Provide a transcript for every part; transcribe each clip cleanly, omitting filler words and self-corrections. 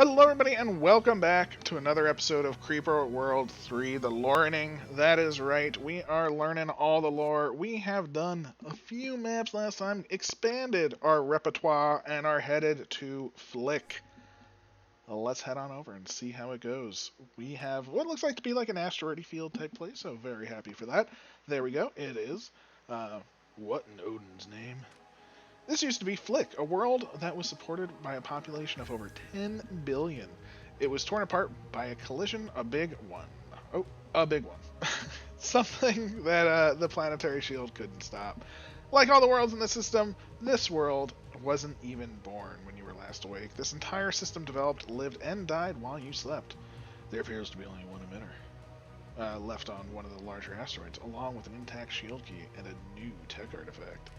Hello, everybody, and welcome back to another episode of Creeper World 3, the Learning. That is right, we are learning all the lore. We have done a few maps last time, expanded our repertoire, and are headed to Flick. Well, let's head on over and see how it goes. We have what looks like to be like an asteroid field type place, so very happy for that. There we go, it is. What in Odin's name? This used to be Flick, a world that was supported by a population of over 10 billion. It was torn apart by a collision, a big one. Oh, a big one. Something that the planetary shield couldn't stop. Like all the worlds in the system, this world wasn't even born when you were last awake. This entire system developed, lived, and died while you slept. There appears to be only one emitter left on one of the larger asteroids, along with an intact shield key and a new tech artifact.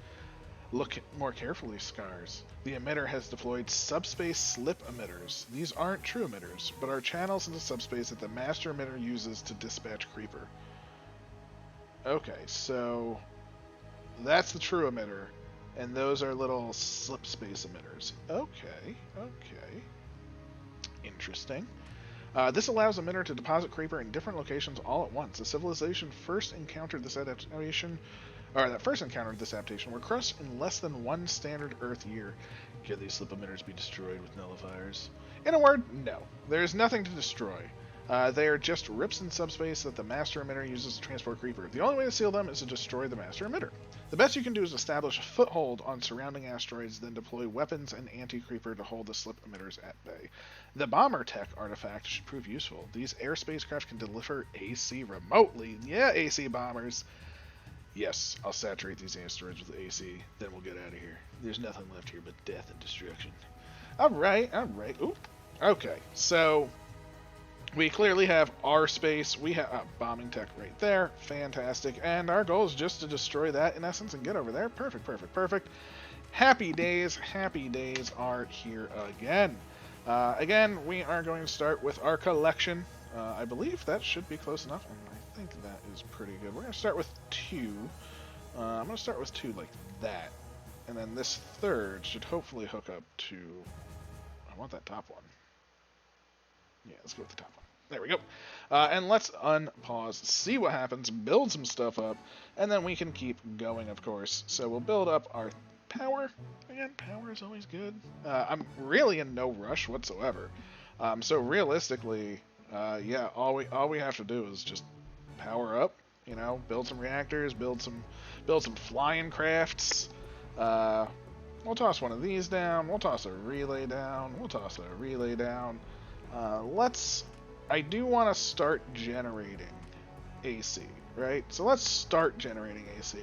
Look more carefully, Scars. The emitter has deployed subspace slip emitters. These aren't true emitters, but are channels into subspace that the master emitter uses to dispatch Creeper. Okay, so that's the true emitter, and those are little slip space emitters. Okay. Interesting. This allows emitter to deposit Creeper in different locations all at once. The civilization first encountered this adaptation were crushed in less than one standard Earth year. Can these slip emitters be destroyed with nullifiers? In a word, no. There is nothing to destroy. They are just rips in subspace that the master emitter uses to transport Creeper. The only way to seal them is to destroy the master emitter. The best you can do is establish a foothold on surrounding asteroids, then deploy weapons and anti-Creeper to hold the slip emitters at bay. The bomber tech artifact should prove useful. These air spacecraft can deliver AC remotely. Yeah, AC bombers. Yes, I'll saturate these asteroids with AC, then we'll get out of here. There's nothing left here but death and destruction. Alright. Oop. Okay, so we clearly have our space. We have bombing tech right there. Fantastic. And our goal is just to destroy that in essence and get over there. Perfect. Happy days are here again. Again, we are going to start with our collection. I believe that should be close enough. I think that is pretty good. We're going to start with 2. I'm going to start with 2 like that. And then this third should hopefully hook up to... I want that top one. Yeah, let's go with the top one. There we go. And let's unpause, see what happens, build some stuff up, and then we can keep going, of course. So we'll build up our power. Again, power is always good. I'm really in no rush whatsoever. So realistically, yeah, all we have to do is just power up, build some reactors, build some flying crafts. We'll toss one of these down. We'll toss a relay down. I do want to start generating AC, right? So let's start generating AC.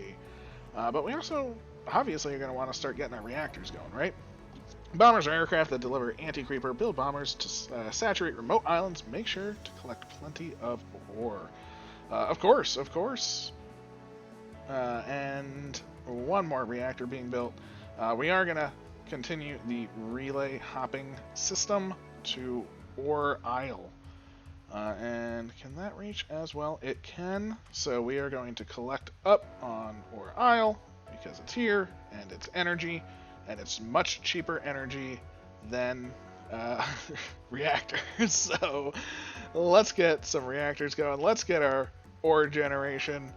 But we also obviously are going to want to start getting our reactors going, right? Bombers are aircraft that deliver anti-Creeper. Build bombers to saturate remote islands. Make sure to collect plenty of ore. Of course. And one more reactor being built. We are going to continue the relay hopping system to Ore Isle. And can that reach as well? It can. So we are going to collect up on Ore Isle because it's here and it's energy. And it's much cheaper energy than reactors. So let's get some reactors going. Let's get our ore generation.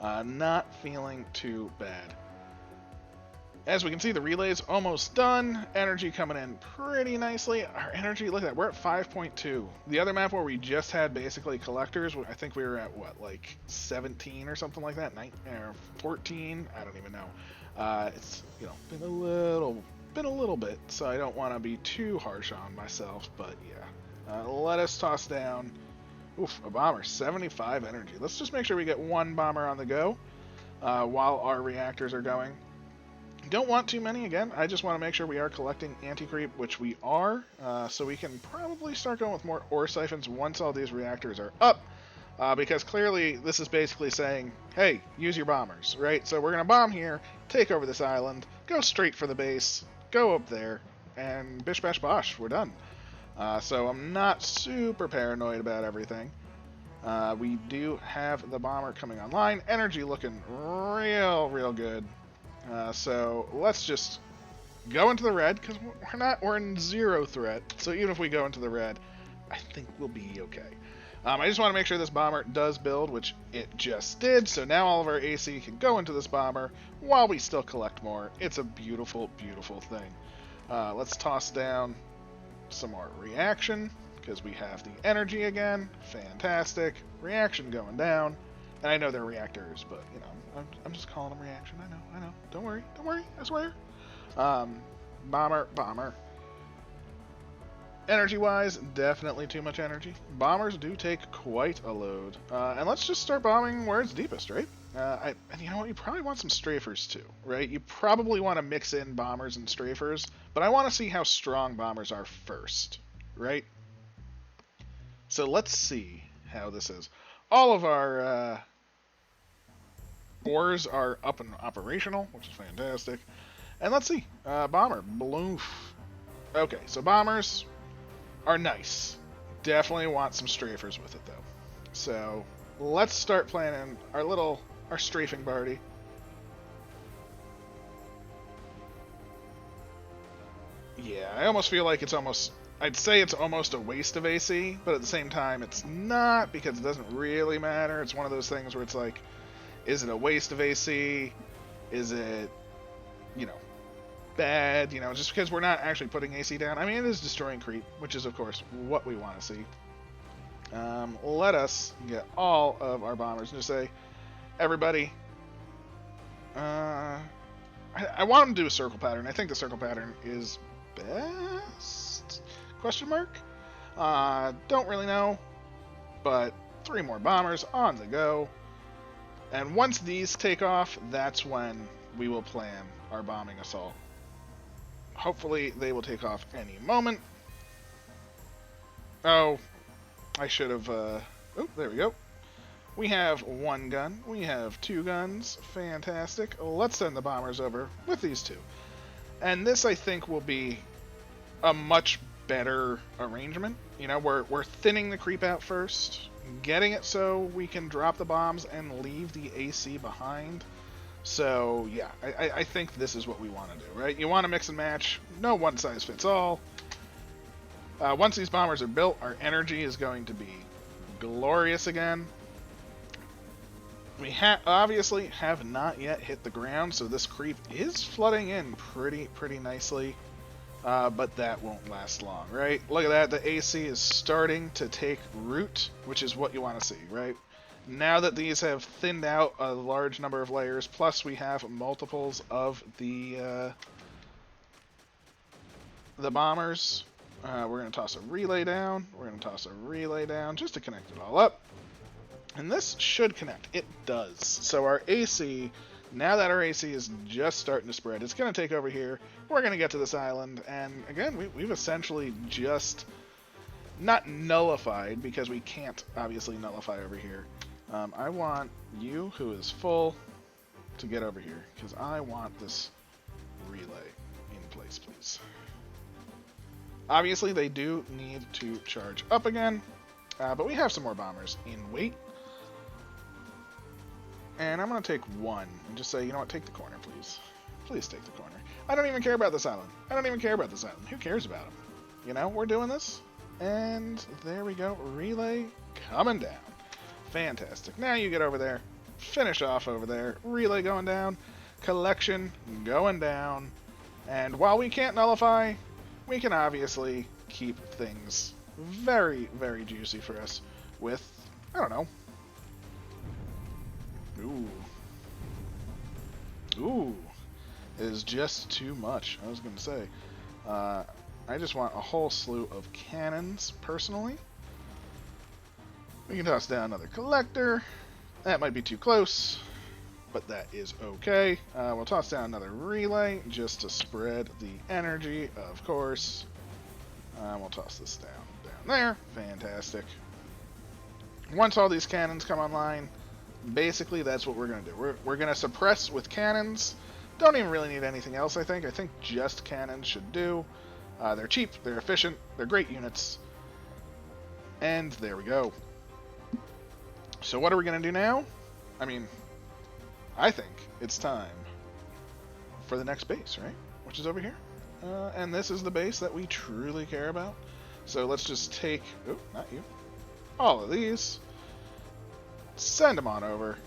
Not feeling too bad. As we can see, the relay is almost done. Energy coming in pretty nicely. Our energy, look at that, we're at 5.2. The other map where we just had basically collectors, I think we were at what, like 17 or something like that, 14. I don't even know. It's been a little bit, so I don't want to be too harsh on myself, but yeah. Let us toss down. Oof, a bomber, 75 energy. Let's just make sure we get one bomber on the go while our reactors are going. Don't want too many again. I just want to make sure we are collecting anti-creep, which we are, so we can probably start going with more ore siphons once all these reactors are up. Because clearly this is basically saying, hey, use your bombers, right? So we're going to bomb here, take over this island, go straight for the base, go up there, and bish bash bosh, we're done. So I'm not super paranoid about everything. We do have the bomber coming online. Energy looking real good. So let's just go into the red, because we're in 0 threat. So even if we go into the red, I think we'll be okay. I just want to make sure this bomber does build, which it just did. So now all of our AC can go into this bomber while we still collect more. It's a beautiful, beautiful thing. Let's toss down some more reaction, because we have the energy again. Fantastic. Reaction going down. And I know they're reactors, but, you know, I'm just calling them reaction. I know. Don't worry, I swear. Bomber. Energy-wise, definitely too much energy. Bombers do take quite a load. And let's just start bombing where it's deepest, right? And you know what? You probably want some strafers too, right? You probably want to mix in bombers and strafers, but I want to see how strong bombers are first, right? So let's see how this is. All of our ores are up and operational, which is fantastic. And let's see. Bomber. Bloof. Okay, so bombers are nice. Definitely want some strafers with it, though. So let's start planning our strafing party. Yeah, I almost feel like I'd say it's almost a waste of AC, but at the same time, it's not, because it doesn't really matter. It's one of those things where it's like, is it a waste of AC? Is it, you know, bad? You know, just because we're not actually putting AC down. I mean, it is destroying creep, which is, of course, what we want to see. Let us get all of our bombers and just say, everybody, I want them to do a circle pattern. I think the circle pattern is best? Question mark? Don't really know, but 3 more bombers on the go. And once these take off, that's when we will plan our bombing assault. Hopefully they will take off any moment. Oh, I should have, oh, there we go. We have 1 gun. We have 2 guns. Fantastic. Let's send the bombers over with these 2. And this, I think, will be a much better arrangement. You know, we're thinning the creep out first, getting it so we can drop the bombs and leave the AC behind. So, yeah, I think this is what we want to do, right? You want to mix and match. No one size fits all. Once these bombers are built, our energy is going to be glorious again. We obviously have not yet hit the ground, so this creep is flooding in pretty nicely. But that won't last long, right? Look at that. The AC is starting to take root, which is what you want to see, right? Now that these have thinned out a large number of layers, plus we have multiples of the bombers, we're going to toss a relay down. We're going to toss a relay down just to connect it all up. And this should connect. It does. So our AC, now that our AC is just starting to spread, it's going to take over here. We're going to get to this island. And again, we've essentially just not nullified, because we can't obviously nullify over here. I want you, who is full, to get over here, because I want this relay in place, please. Obviously, they do need to charge up again, but we have some more bombers in wait. And I'm going to take 1 and just say, you know what, take the corner, please. Please take the corner. I don't even care about this island. Who cares about them? You know, we're doing this. And there we go. Relay coming down. Fantastic. Now you get over there. Finish off over there. Relay going down. Collection going down. And while we can't nullify, we can obviously keep things very, very juicy for us with, I don't know. Ooh. Is just too much. I was going to say. I just want a whole slew of cannons, personally. We can toss down another collector. That might be too close, but that is okay. We'll toss down another relay just to spread the energy, of course. We'll toss this down there. Fantastic. Once all these cannons come online, basically that's what we're going to do. We're going to suppress with cannons. Don't even really need anything else, I think. I think just cannons should do. They're cheap, they're efficient, they're great units. And there we go. So what are we going to do now? I mean, I think it's time for the next base, right? Which is over here. And this is the base that we truly care about. So let's just take, oh, not you, all of these, send them on over,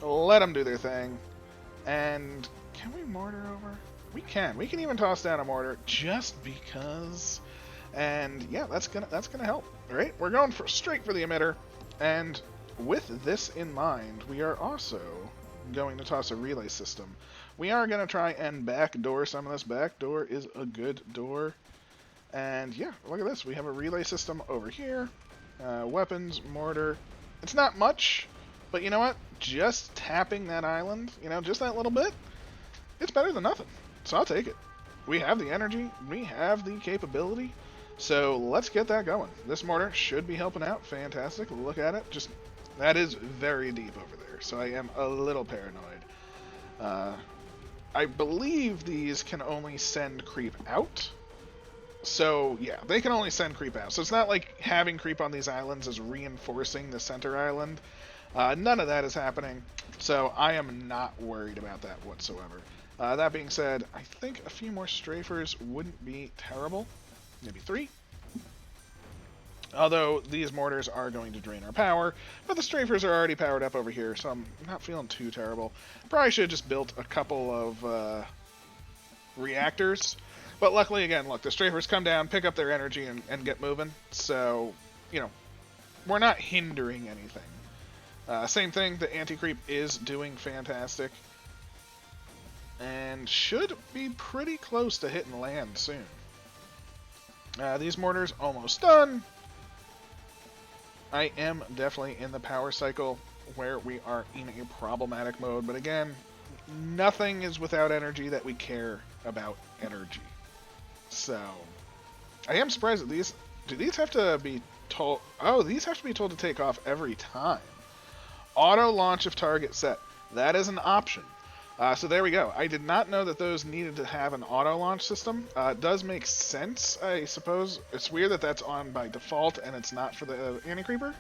let them do their thing, and can we mortar over? We can. We can even toss down a mortar just because, and yeah, that's gonna help. All right, we're going straight for the emitter, and with this in mind, we are also going to toss a relay system. We are going to try and backdoor some of this. Backdoor is a good door. And yeah, look at this. We have a relay system over here. Weapons, mortar. It's not much, but you know what? Just tapping that island, you know, just that little bit, it's better than nothing. So I'll take it. We have the energy. We have the capability. So let's get that going. This mortar should be helping out. Fantastic. Look at it. Just, that is very deep over there. So I am a little paranoid. I believe these can only send creep out. So, yeah, they can only send creep out. So it's not like having creep on these islands is reinforcing the center island. None of that is happening. So I am not worried about that whatsoever. That being said, I think a few more strafers wouldn't be terrible. Maybe 3. Although these mortars are going to drain our power, but the strafers are already powered up over here, so I'm not feeling too terrible. Probably should have just built a couple of reactors, but luckily, again, look, the strafers come down, pick up their energy, and get moving, so, you know, we're not hindering anything. Same thing, the anti-creep is doing fantastic, and should be pretty close to hitting land soon. These mortars almost done. I am definitely in the power cycle where we are in a problematic mode, but again, nothing is without energy that we care about energy. So, I am surprised that these, do these have to be told, oh, these have to be told to take off every time. Auto launch if target set, that is an option. So there we go. I did not know that those needed to have an auto launch system. It does make sense, I suppose. It's weird that that's on by default and it's not for the anti-creeper.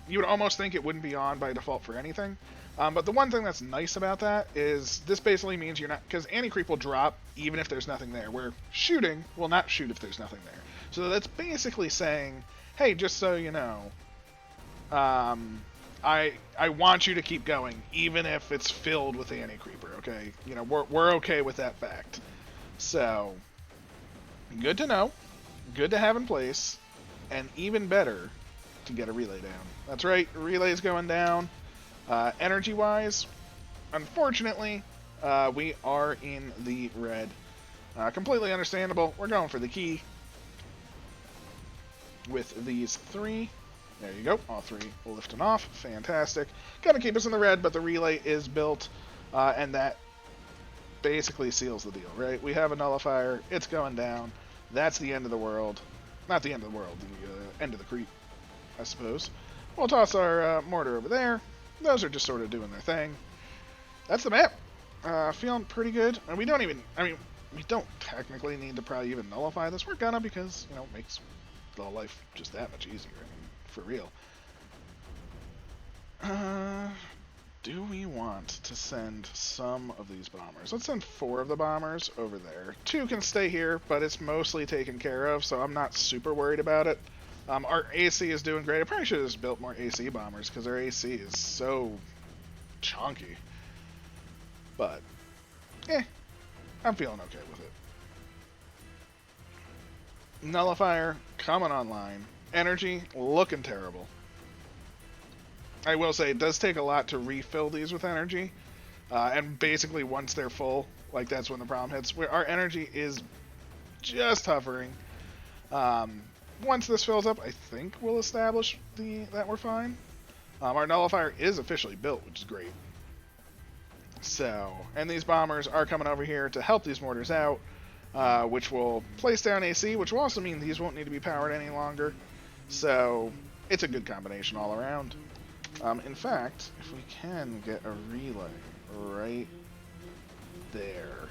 You would almost think it wouldn't be on by default for anything. But the one thing that's nice about that is this basically means you're not, because anti-creep will drop even if there's nothing there, where shooting will not shoot if there's nothing there. So that's basically saying, hey, just so you know, I want you to keep going, even if it's filled with anti-creeper, okay? You know, we're okay with that fact. So, good to know, good to have in place, and even better to get a relay down. That's right, relay's going down. Energy-wise, unfortunately, we are in the red. Completely understandable. We're going for the key with these 3. There you go, all 3 lifting off, fantastic. Gonna keep us in the red, but the relay is built, and that basically seals the deal, right? We have a nullifier, it's going down, that's the end of the world. Not the end of the world, the end of the creep, I suppose. We'll toss our mortar over there. Those are just sort of doing their thing. That's the map. Feeling pretty good, and we don't even, I mean, we don't technically need to probably even nullify this. We're gonna, because, you know, it makes the life just that much easier. I mean, for real. Do we want to send some of these bombers? Let's send 4 of the bombers over there. 2 can stay here, but it's mostly taken care of, so I'm not super worried about it. Our AC is doing great. I probably should have just built more AC bombers, because our AC is so chunky. But, I'm feeling okay with it. Nullifier coming online. Energy looking terrible. I will say it does take a lot to refill these with energy, and basically once they're full, like that's when the problem hits. Where our energy is just hovering. Once this fills up, I think we'll establish that we're fine. Our nullifier is officially built, which is great. So, and these bombers are coming over here to help these mortars out, which will place down AC, which will also mean these won't need to be powered any longer. So, it's a good combination all around. In fact, if we can get a relay right there,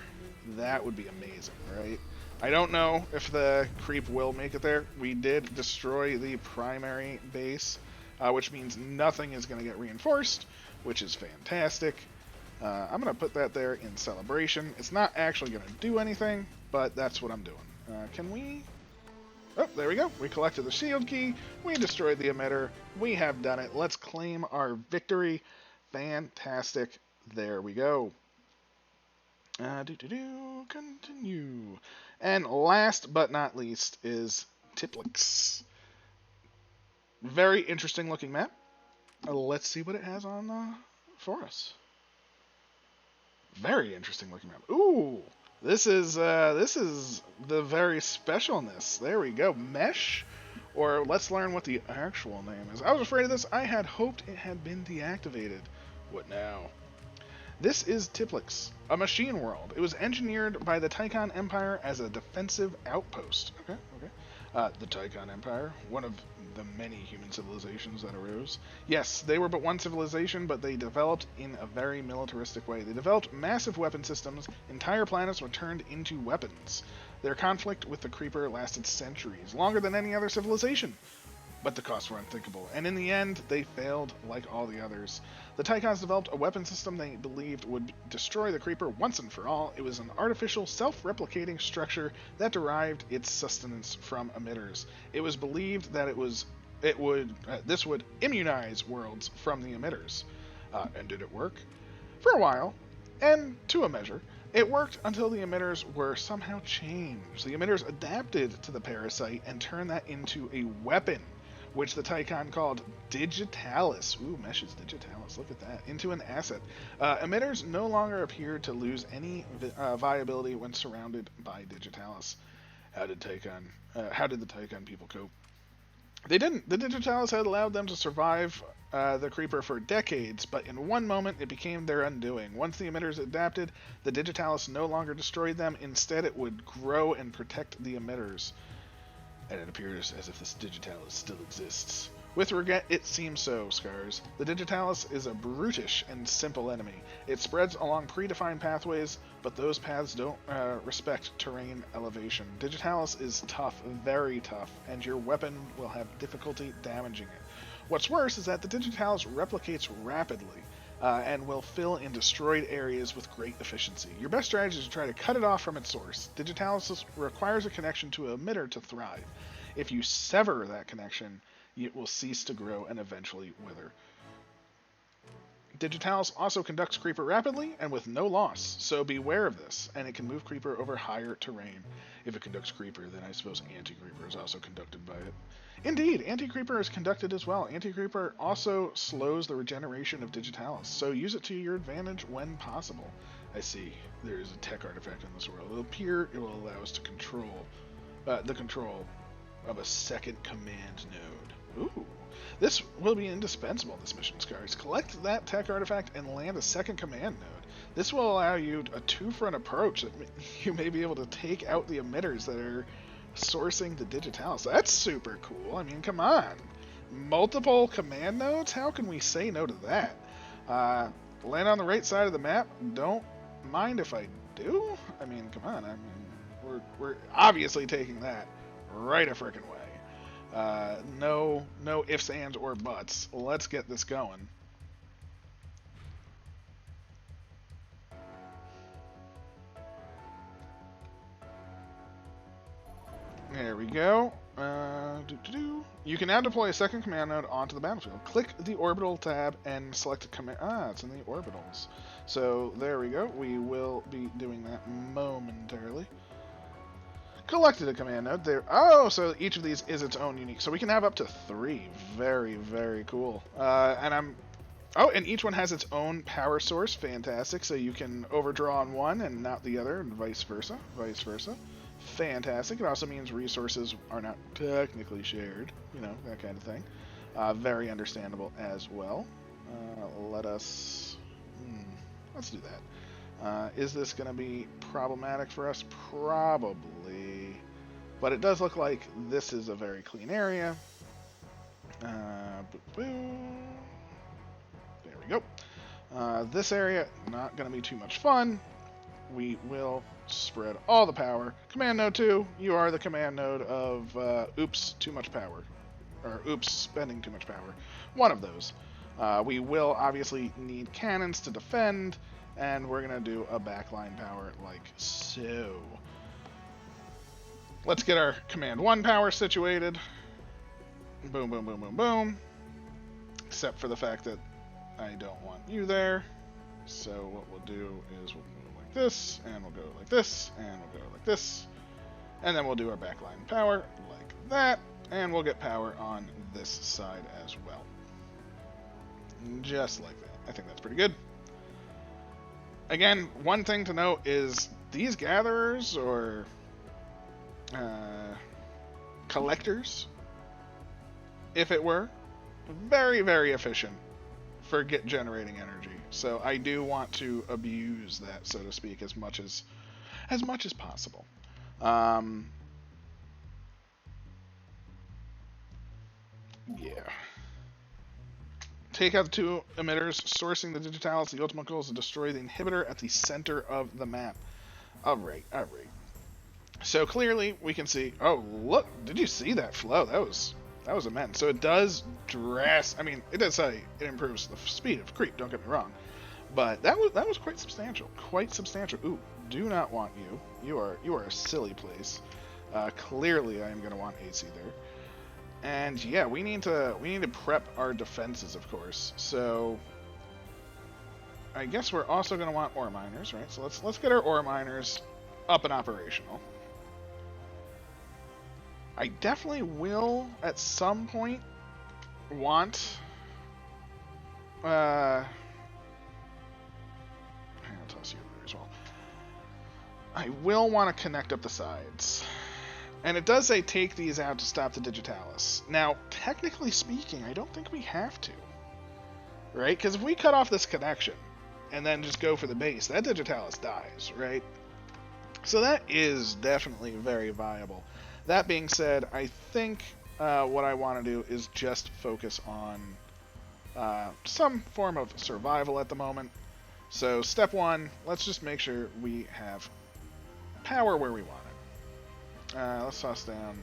that would be amazing, right? I don't know if the creep will make it there. We did destroy the primary base, which means nothing is going to get reinforced, which is fantastic. I'm going to put that there in celebration. It's not actually going to do anything, but that's what I'm doing. Can we... Oh, there we go. We collected the shield key. We destroyed the emitter. We have done it. Let's claim our victory. Fantastic. There we go. Continue. And last but not least is Tiplix. Very interesting looking map. Let's see what it has on for us. Very interesting looking map. Ooh, this is the very specialness. There we go. Mesh, or let's learn what the actual name is. I was afraid of this. I had hoped it had been deactivated. What now? This is Tiplix, a machine world. It was engineered by the Tychon Empire as a defensive outpost. Okay. The Tychon Empire, one of the many human civilizations that arose. Yes, they were but one civilization, but they developed in a very militaristic way. They developed massive weapon systems. Entire planets were turned into weapons. Their conflict with the Creeper lasted centuries, longer than any other civilization. But the costs were unthinkable, and in the end, they failed like all the others. The Tychons developed a weapon system they believed would destroy the Creeper once and for all. It was an artificial, self-replicating structure that derived its sustenance from emitters. It was believed that this would immunize worlds from the emitters. And did it work? For a while, and to a measure. It worked until the emitters were somehow changed. The emitters adapted to the parasite and turned that into a weapon, which the Tychon called Digitalis. Ooh, Mesh's Digitalis, look at that. Into an asset. Emitters no longer appeared to lose any viability when surrounded by Digitalis. How did the Tychon people cope? They didn't. The Digitalis had allowed them to survive the Creeper for decades, but in one moment it became their undoing. Once the emitters adapted, the Digitalis no longer destroyed them. Instead, it would grow and protect the emitters. And it appears as if this Digitalis still exists. With regret, it seems so, Scars. The Digitalis is a brutish and simple enemy. It spreads along predefined pathways, but those paths don't respect terrain elevation. Digitalis is tough, very tough, and your weapon will have difficulty damaging it. What's worse is that the Digitalis replicates rapidly, and will fill in destroyed areas with great efficiency. Your best strategy is to try to cut it off from its source. Digitalis requires a connection to an emitter to thrive. If you sever that connection, it will cease to grow and eventually wither. Digitalis also conducts Creeper rapidly and with no loss, so beware of this, and it can move Creeper over higher terrain. If it conducts Creeper, then I suppose Anti-Creeper is also conducted by it. Indeed, Anti-Creeper is conducted as well. Anti-Creeper also slows the regeneration of Digitalis, so use it to your advantage when possible. I see. There is a tech artifact in this world. It will appear it will allow us to control the control of a second command node. Ooh. This will be indispensable in this mission, Scars. Collect that tech artifact and land a second command node. This will allow you a two-front approach that you may be able to take out the emitters that are sourcing the Digitalis. That's super cool. I mean, come on. Multiple command nodes? How can we say no to that? Land on the right side of the map? Don't mind if I do? I mean, come on. I mean, we're obviously taking that right a frickin' way. No ifs, ands, or buts. Let's get this going. There we go. You can now deploy a second command node onto the battlefield. Click the orbital tab and select a command. It's in the orbitals. So there we go. We will be doing that momentarily. Collected a command node there. Oh, so each of these is its own unique. So we can have up to 3. Very, very cool. And each one has its own power source. Fantastic. So you can overdraw on one and not the other, and vice versa. Fantastic. It also means resources are not technically shared. You know, that kind of thing. Very understandable as well. Let's do that. Is this going to be problematic for us? Probably. But it does look like this is a very clean area. There we go. This area, not going to be too much fun. We will spread all the power. Command node 2, you are the command node of oops, too much power. Or oops, spending too much power. One of those. We will obviously need cannons to defend. And we're going to do a backline power like so. Let's get our command 1 power situated. Boom, boom, boom, boom, boom. Except for the fact that I don't want you there. So what we'll do is we'll move like this, and we'll go like this, and we'll go like this. And then we'll do our backline power like that, and we'll get power on this side as well. Just like that. I think that's pretty good. Again, one thing to note is these gatherers or collectors, if it were, very, very efficient for generating energy. So I do want to abuse that, so to speak, as much as possible. Yeah. Take out the 2 emitters, sourcing the digitalis. The ultimate goal is to destroy the inhibitor at the center of the map. Alright, alright. So clearly we can see, oh look, did you see that flow? That was immense. So it does it does say it improves the speed of creep, don't get me wrong. But that was quite substantial. Quite substantial. Ooh, do not want you. You are a silly place. Clearly I am gonna want AC there. And yeah, we need to prep our defenses, of course. So I guess we're also going to want ore miners, right? So let's get our ore miners up and operational. I definitely will at some point want I'll toss you over there as well. I will want to connect up the sides. And it does say take these out to stop the digitalis. Now, technically speaking, I don't think we have to. Right? Because if we cut off this connection and then just go for the base, that digitalis dies, right? So that is definitely very viable. That being said, I think what I want to do is just focus on some form of survival at the moment. So step 1, let's just make sure we have power where we want it. Let's toss down.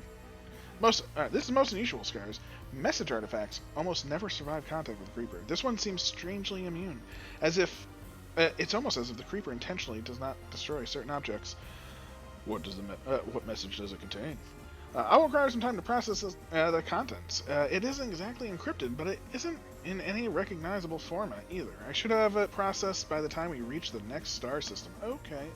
This is most unusual scars. Message artifacts almost never survive contact with the creeper. This one seems strangely immune, as if it's almost as if the creeper intentionally does not destroy certain objects. What message does it contain? I will require some time to process the contents. It isn't exactly encrypted, but it isn't in any recognizable format either. I should have it processed by the time we reach the next star system. Okay,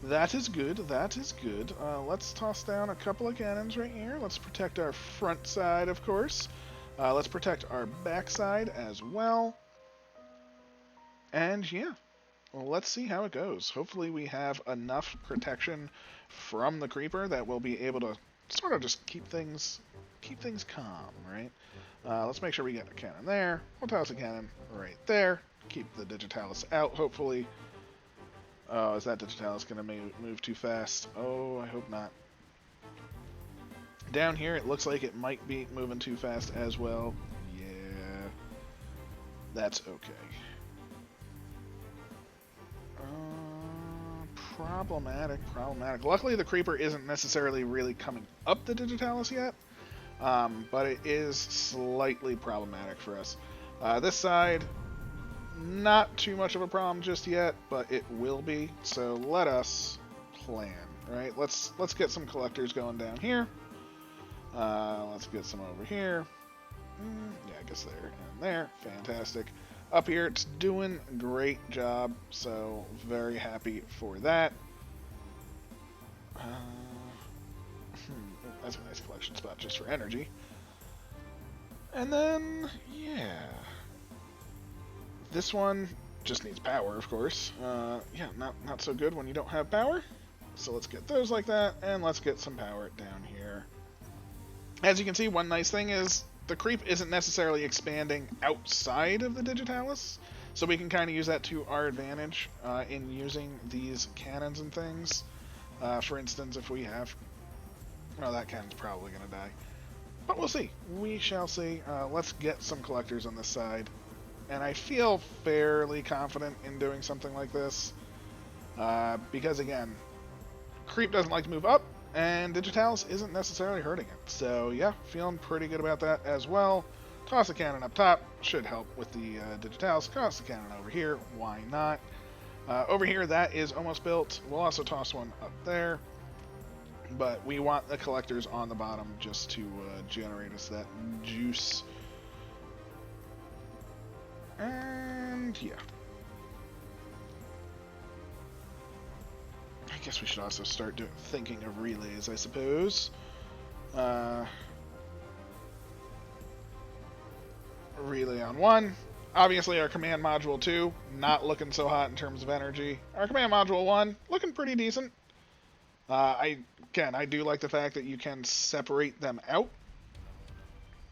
that is good. That is good. Let's toss down a couple of cannons right here. Let's protect our front side, of course. Let's protect our back side as well. And yeah, well, let's see how it goes. Hopefully we have enough protection from the creeper that we'll be able to sort of just keep things calm, right? Let's make sure we get a cannon there. We'll toss a cannon right there. Keep the digitalis out, hopefully. Oh, is that digitalis going to move too fast? Oh, I hope not. Down here, it looks like it might be moving too fast as well. Yeah, that's okay. Problematic. Luckily, the creeper isn't necessarily really coming up the digitalis yet, but it is slightly problematic for us. This side, not too much of a problem just yet, but it will be. So let us plan, right? Let's get some collectors going down here. Let's get some over here. Yeah, I guess there and there. Fantastic. Up here, it's doing a great job, so very happy for that. That's a nice collection spot just for energy. And then, yeah. This one just needs power, of course. Yeah, not so good when you don't have power. So let's get those like that, and let's get some power down here. As you can see, one nice thing is the creep isn't necessarily expanding outside of the digitalis, so we can kind of use that to our advantage in using these cannons and things. For instance, if we have... Well, that cannon's probably going to die. But we'll see. We shall see. Let's get some collectors on this side. And I feel fairly confident in doing something like this. Because, again, creep doesn't like to move up, and digitalis isn't necessarily hurting it. So, yeah, feeling pretty good about that as well. Toss the cannon up top. Should help with the digitalis. Toss the cannon over here. Why not? Over here, that is almost built. We'll also toss one up there. But we want the collectors on the bottom just to generate us that juice. And yeah. I guess we should also start thinking of relays, I suppose. Relay on 1. Obviously, our command module 2, not looking so hot in terms of energy. Our command module 1, looking pretty decent. I do like the fact that you can separate them out,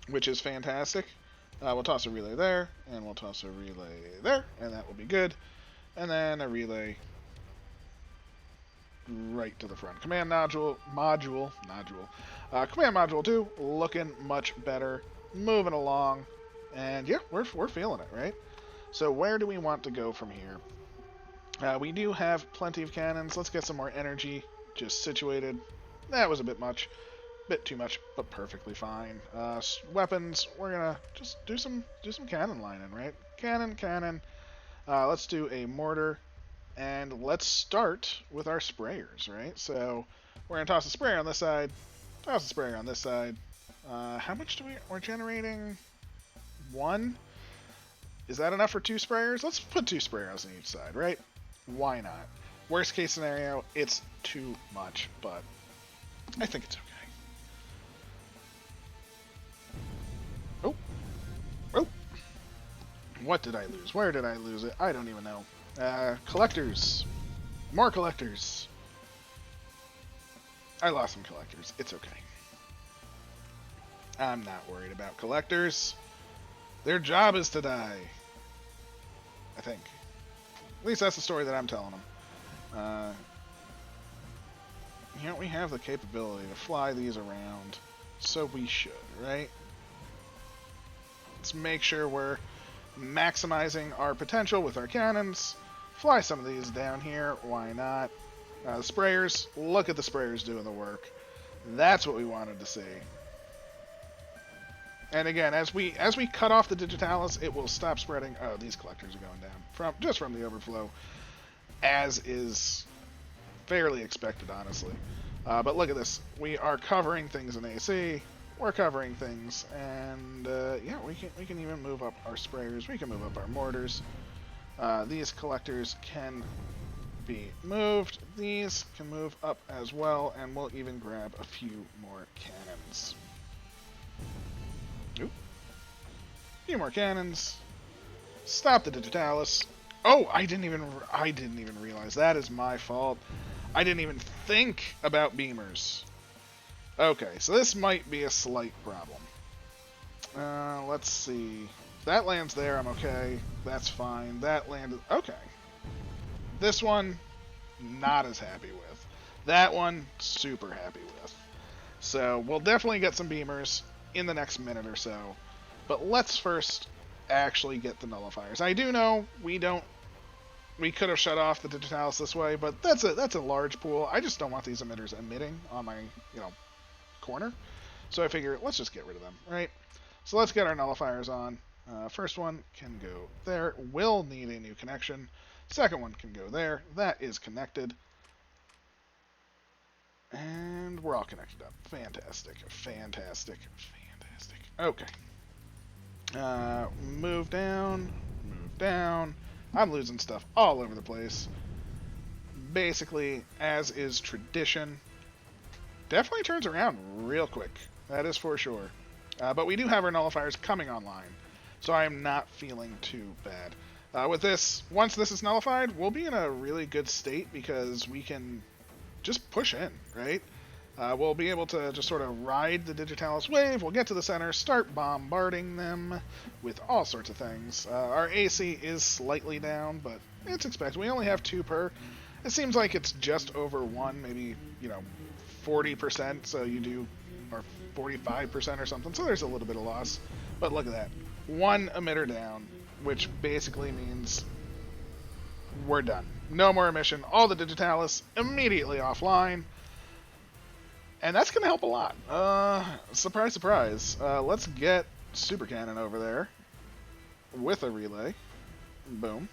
which is fantastic. We'll toss a relay there, and we'll toss a relay there, and that will be good. And then a relay right to the front. Command module. Command module 2, looking much better. Moving along. And yeah, we're feeling it, right? So where do we want to go from here? We do have plenty of cannons. Let's get some more energy just situated. That was a bit much. Bit too much, but perfectly fine. Weapons, we're gonna just do some cannon lining, right? Cannon. Let's do a mortar, and let's start with our sprayers, right? So we're gonna toss a sprayer on this side, toss a sprayer on this side. How much we're generating? 1. Is that enough for 2 sprayers? Let's put 2 sprayers on each side, right? Why not? Worst case scenario, it's too much, but I think it's okay. Oh! What did I lose? Where did I lose it? I don't even know. Collectors. More collectors. I lost some collectors. It's okay. I'm not worried about collectors. Their job is to die. I think. At least that's the story that I'm telling them. You know, we have the capability to fly these around, so we should, right? Let's make sure we're maximizing our potential with our cannons. Fly some of these down here. Why not? The sprayers. Look at the sprayers doing the work. That's what we wanted to see. And again, as we cut off the digitalis, it will stop spreading. Oh, these collectors are going down just from the overflow, as is fairly expected, honestly. But look at this. We are covering things in AC. We're covering things, and yeah, we can even move up our sprayers. We can move up our mortars. These collectors can be moved. These can move up as well, and we'll even grab a few more cannons. Oop. A few more cannons. Stop the digitalis. Oh, I didn't even realize. That is my fault. I didn't even think about beamers. Okay, so this might be a slight problem. Let's see. If that lands there, I'm okay. That's fine. That landed... Okay. This one, not as happy with. That one, super happy with. So, we'll definitely get some beamers in the next minute or so. But let's first actually get the nullifiers. I do know we could have shut off the digitalis this way, but that's a large pool. I just don't want these emitters emitting on my, corner. So I figure let's just get rid of them, right? So let's get our nullifiers on. First one can go there. Will need a new connection. Second one can go there. That is connected. And we're all connected up. Fantastic. Fantastic. Fantastic. Okay. Move down. Move down. I'm losing stuff all over the place. Basically, as is tradition. Definitely turns around real quick. That is for sure. But we do have our nullifiers coming online. So I am not feeling too bad. With this, once this is nullified, we'll be in a really good state because we can just push in, right? We'll be able to just sort of ride the digitalis wave. We'll get to the center, start bombarding them with all sorts of things. Our AC is slightly down, but it's expected. We only have 2 per. It seems like it's just over 1, maybe, 40%, so you do, or 45% or something, so there's a little bit of loss. But look at that. 1 emitter down, which basically means we're done. No more emission. All the digitalis immediately offline. And that's going to help a lot. Surprise, surprise. Let's get super cannon over there with a relay. Boom.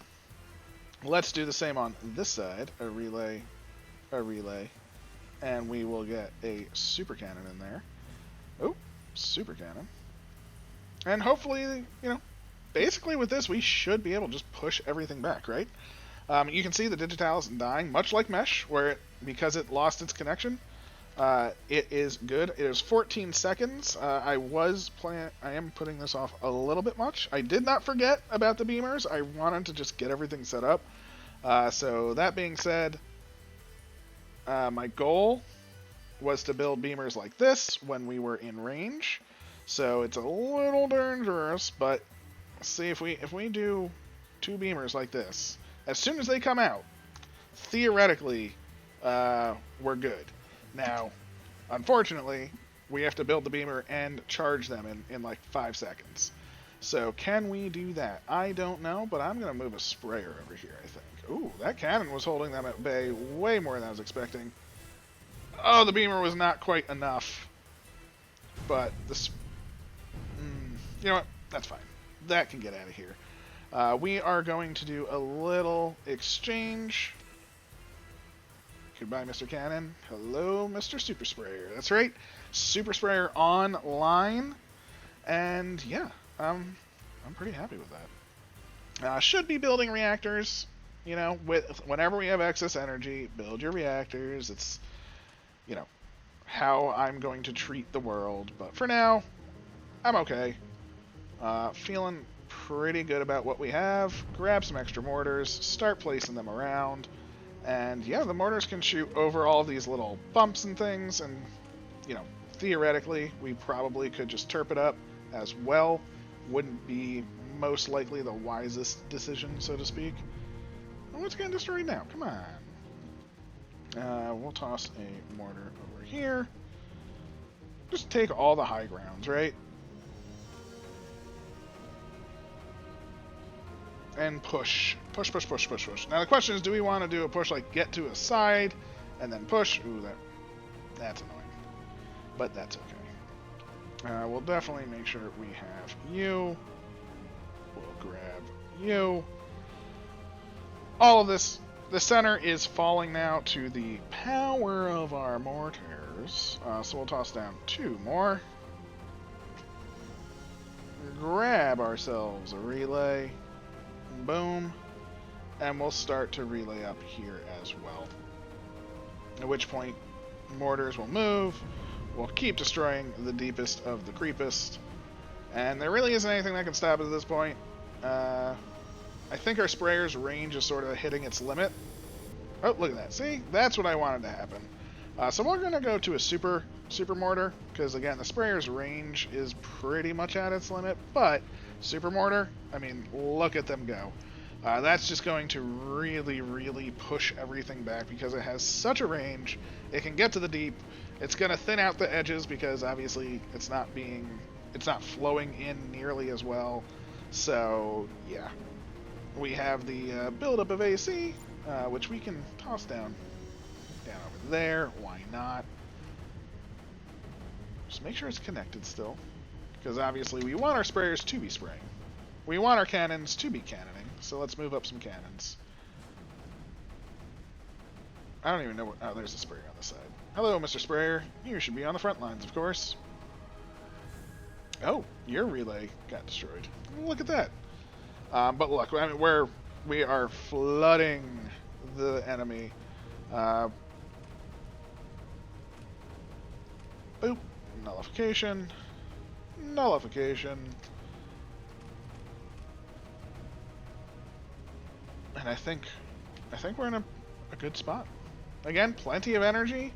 Let's do the same on this side. A relay, and we will get a super cannon in there. Oh, super cannon. And hopefully, you know, basically with this, we should be able to just push everything back, right? You can see the Digitalis dying, much like Mesh, where because it lost its connection, it is good. It is 14 seconds. I am putting this off a little bit much. I did not forget about the beamers. I wanted to just get everything set up. So that being said, my goal was to build beamers like this when we were in range. So it's a little dangerous, but see if we do 2 beamers like this, as soon as they come out, theoretically, we're good. Now, unfortunately, we have to build the beamer and charge them in like 5 seconds. So can we do that? I don't know, but I'm going to move a sprayer over here, I think. Ooh, that cannon was holding them at bay way more than I was expecting. Oh, the beamer was not quite enough. But this... you know what? That's fine. That can get out of here. We are going to do a little exchange. Goodbye, Mr. Cannon. Hello, Mr. Super Sprayer. That's right. Super Sprayer online. And yeah, I'm pretty happy with that. Should be building reactors. You know, whenever we have excess energy, build your reactors. It's, you know, how I'm going to treat the world. But for now, I'm okay. Feeling pretty good about what we have. Grab some extra mortars, start placing them around, and yeah, the mortars can shoot over all these little bumps and things, and, you know, theoretically, we probably could just turp it up as well. Wouldn't be most likely the wisest decision, so to speak. What's getting destroyed now? Come on. We'll toss a mortar over here. Just take all the high grounds, right? And push. Push, push, push, push, push. Now the question is, do we want to do a push like get to a side and then push? Ooh, that's annoying. But that's okay. We'll definitely make sure we have you. We'll grab you. All of this, the center is falling now to the power of our mortars. So we'll toss down 2 more. Grab ourselves a relay. Boom. And we'll start to relay up here as well. At which point, mortars will move. We'll keep destroying the deepest of the creepest. And there really isn't anything that can stop us at this point. I think our sprayer's range is sort of hitting its limit. Oh, look at that. See? That's what I wanted to happen. So we're going to go to a super mortar, because again, the sprayer's range is pretty much at its limit, but super mortar, I mean, look at them go. That's just going to really, really push everything back because it has such a range. It can get to the deep. It's going to thin out the edges because obviously it's not flowing in nearly as well. So yeah, we have the buildup of AC, which we can toss down over there. Why not? Just make sure it's connected still, because obviously we want our sprayers to be spraying. We want our cannons to be cannoning, so let's move up some cannons. I don't even know what... Oh, there's a sprayer on the side. Hello, Mr. Sprayer. You should be on the front lines, of course. Oh, your relay got destroyed. Look at that. But look, I mean, we are flooding the enemy. Boop. Nullification. Nullification. And I think we're in a good spot. Again, plenty of energy.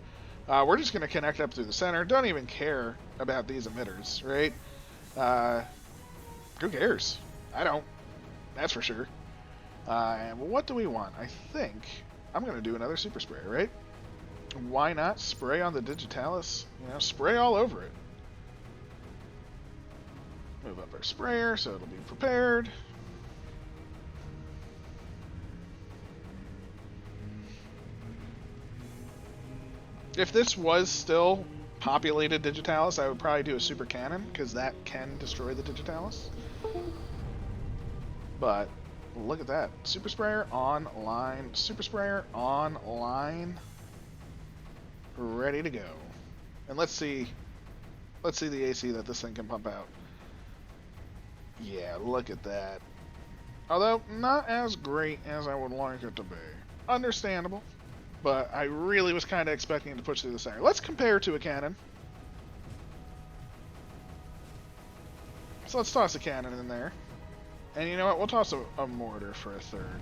We're just going to connect up through the center. Don't even care about these emitters, right? Who cares? I don't. That's for sure. And what do we want? I think I'm going to do another super spray, right? Why not spray on the Digitalis? You know, spray all over it. Move up our sprayer so it'll be prepared. If this was still populated Digitalis, I would probably do a super cannon, because that can destroy the Digitalis. But look at that. Super Sprayer online. Super Sprayer online. Ready to go. And let's see the AC that this thing can pump out. Yeah, look at that. Although, not as great as I would like it to be. Understandable. But I really was kind of expecting it to push through the center. Let's compare to a cannon. So let's toss a cannon in there. And you know what? We'll toss a mortar for a third.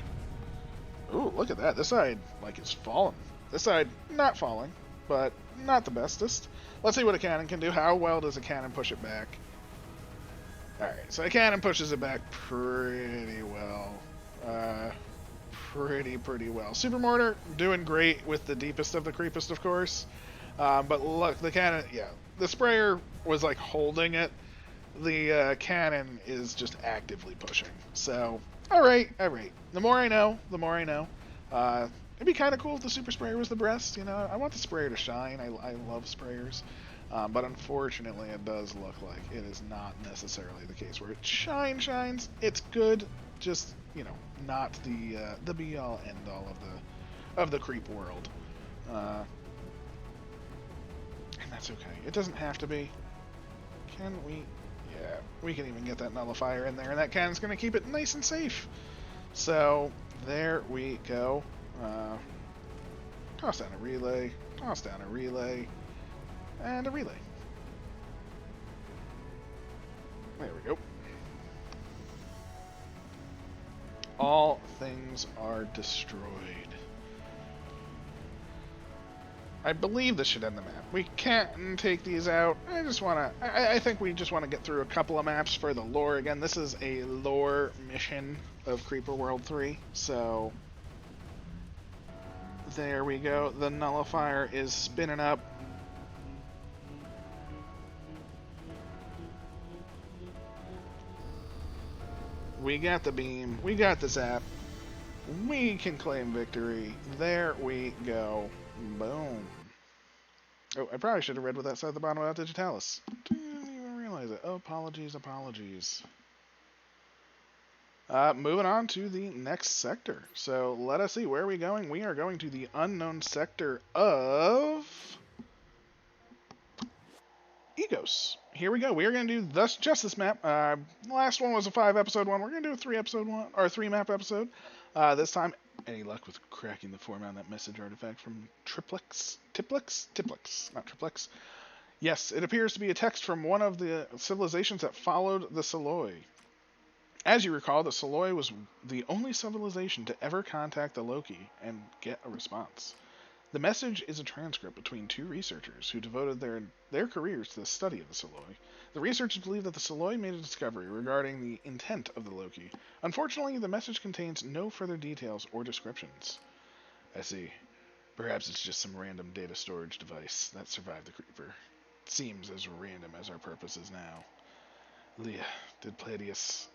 Ooh, look at that. This side, like, is falling. This side, not falling, but not the bestest. Let's see what a cannon can do. How well does a cannon push it back? Alright, so a cannon pushes it back pretty well. Pretty well. Super Mortar, doing great with the deepest of the creepest, of course. But look, the cannon, yeah. The sprayer was, like, holding it. The cannon is just actively pushing. So, alright. The more I know, the more I know. It'd be kind of cool if the super sprayer was the breast, you know. I want the sprayer to shine. I love sprayers. But unfortunately, it does look like it is not necessarily the case where it shines. It's good, just, you know, not the be-all, end-all of the creep world. And that's okay. It doesn't have to be. Can we... Yeah, we can even get that nullifier in there, and that cannon's going to keep it nice and safe. So, there we go. Toss down a relay, and a relay. There we go. All things are destroyed. I believe this should end the map. We can't take these out. I think we just want to get through a couple of maps for the lore. Again, this is a lore mission of Creeper World 3, so there we go. The nullifier is spinning up. We got the beam. We got the zap. We can claim victory. There we go. Boom. Oh, I probably should have read what that said at the bottom about Digitalis. Didn't even realize it. Oh, apologies. Moving on to the next sector. So let us see. Where are we going? We are going to the unknown sector of Egos. Here we go. We are going to do just this map. Last one was a 5-episode one. We're going to do a 3-episode one, or a 3-map episode. This time, any luck with cracking the format on that message artifact from Triplex? Tiplix, not Triplex. Yes, it appears to be a text from one of the civilizations that followed the Soloi. As you recall, the Soloi was the only civilization to ever contact the Loki and get a response. The message is a transcript between two researchers who devoted their careers to the study of the Soloi. The researchers believe that the Soloi made a discovery regarding the intent of the Loki. Unfortunately, the message contains no further details or descriptions. I see. Perhaps it's just some random data storage device that survived the creeper. It seems as random as our purpose is now. Leah, did Palladius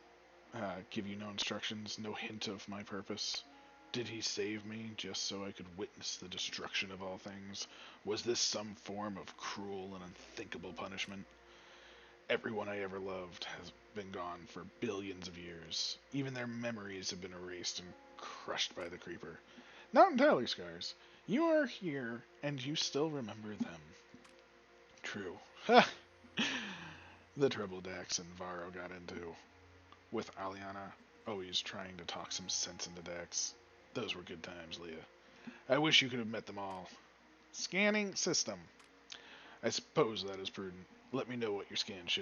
give you no instructions, no hint of my purpose? Did he save me just so I could witness the destruction of all things? Was this some form of cruel and unthinkable punishment? Everyone I ever loved has been gone for billions of years. Even their memories have been erased and crushed by the creeper. Not entirely, Scars. You are here, and you still remember them. True. The trouble Dax and Varro got into, with Aliana always trying to talk some sense into Dax. Those were good times, Leah. I wish you could have met them all. Scanning system. I suppose that is prudent. Let me know what your scans show. ...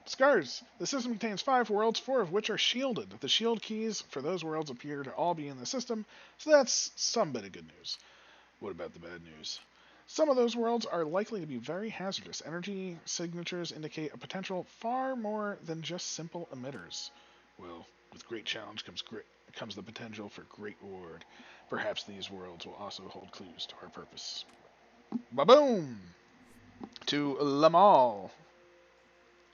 Scars! The system contains 5 worlds, 4 of which are shielded. The shield keys for those worlds appear to all be in the system, so that's some bit of good news. What about the bad news? Some of those worlds are likely to be very hazardous. Energy signatures indicate a potential far more than just simple emitters. Well, with great challenge comes the potential for great reward. Perhaps these worlds will also hold clues to our purpose. Ba-boom! To Lamal.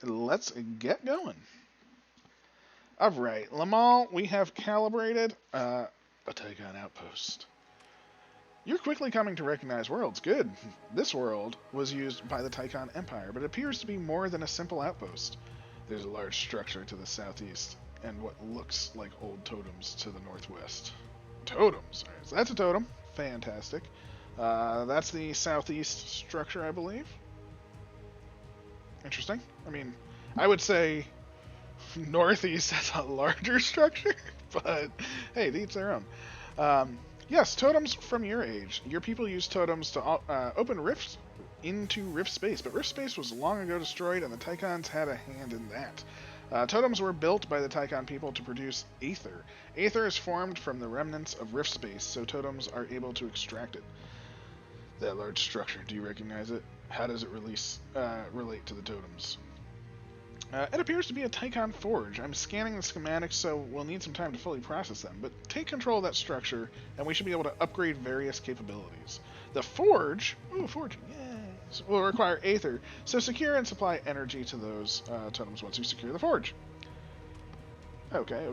Let's get going. Alright, Lamal, we have calibrated a Tygon outpost. You're quickly coming to recognize worlds. Good. This world was used by the Tychon Empire, but it appears to be more than a simple outpost. There's a large structure to the southeast, and what looks like old totems to the northwest. Totems. All right, so that's a totem. Fantastic. That's the southeast structure, I believe. Interesting. I mean, I would say northeast has a larger structure, but hey, to each their own. Yes, totems from your age. Your people use totems to open rifts into rift space, but rift space was long ago destroyed, and the Tychons had a hand in that. Totems were built by the Tychon people to produce aether. Aether is formed from the remnants of rift space, so totems are able to extract it. That large structure, do you recognize it? How does it relate to the totems? It appears to be a Tychon forge. I'm scanning the schematics, so we'll need some time to fully process them, but take control of that structure, and we should be able to upgrade various capabilities. The forge, forging, yes, will require aether, so secure and supply energy to those totems once you secure the forge. Okay.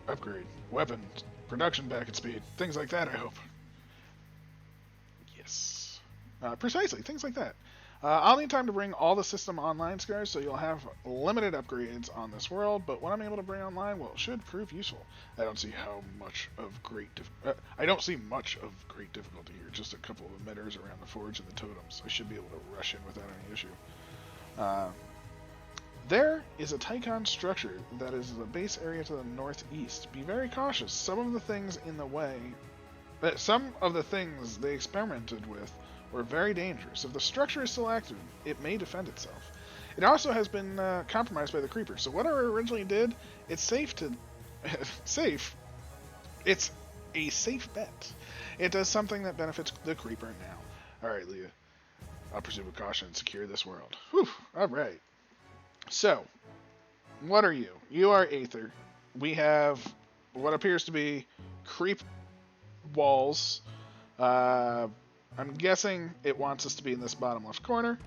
Upgrade. Weapon. Production packet speed. Things like that, I hope. Yes. Precisely, things like that. I'll need time to bring all the system online, Scars, so you'll have limited upgrades on this world, but what I'm able to bring online, well, it should prove useful. I don't see much of great difficulty here, just a couple of emitters around the forge and the totems. I should be able to rush in without any issue. There is a Tychon structure that is the base area to the northeast. Be very cautious. Some of the things they experimented with were very dangerous. If the structure is still active, it may defend itself. It also has been compromised by the creeper. So what I originally did, it's safe to... safe? It's a safe bet. It does something that benefits the creeper now. Alright, Leah. I'll proceed with caution and secure this world. Whew, alright. So, what are you? You are Aether. We have what appears to be creep walls. I'm guessing it wants us to be in this bottom left corner.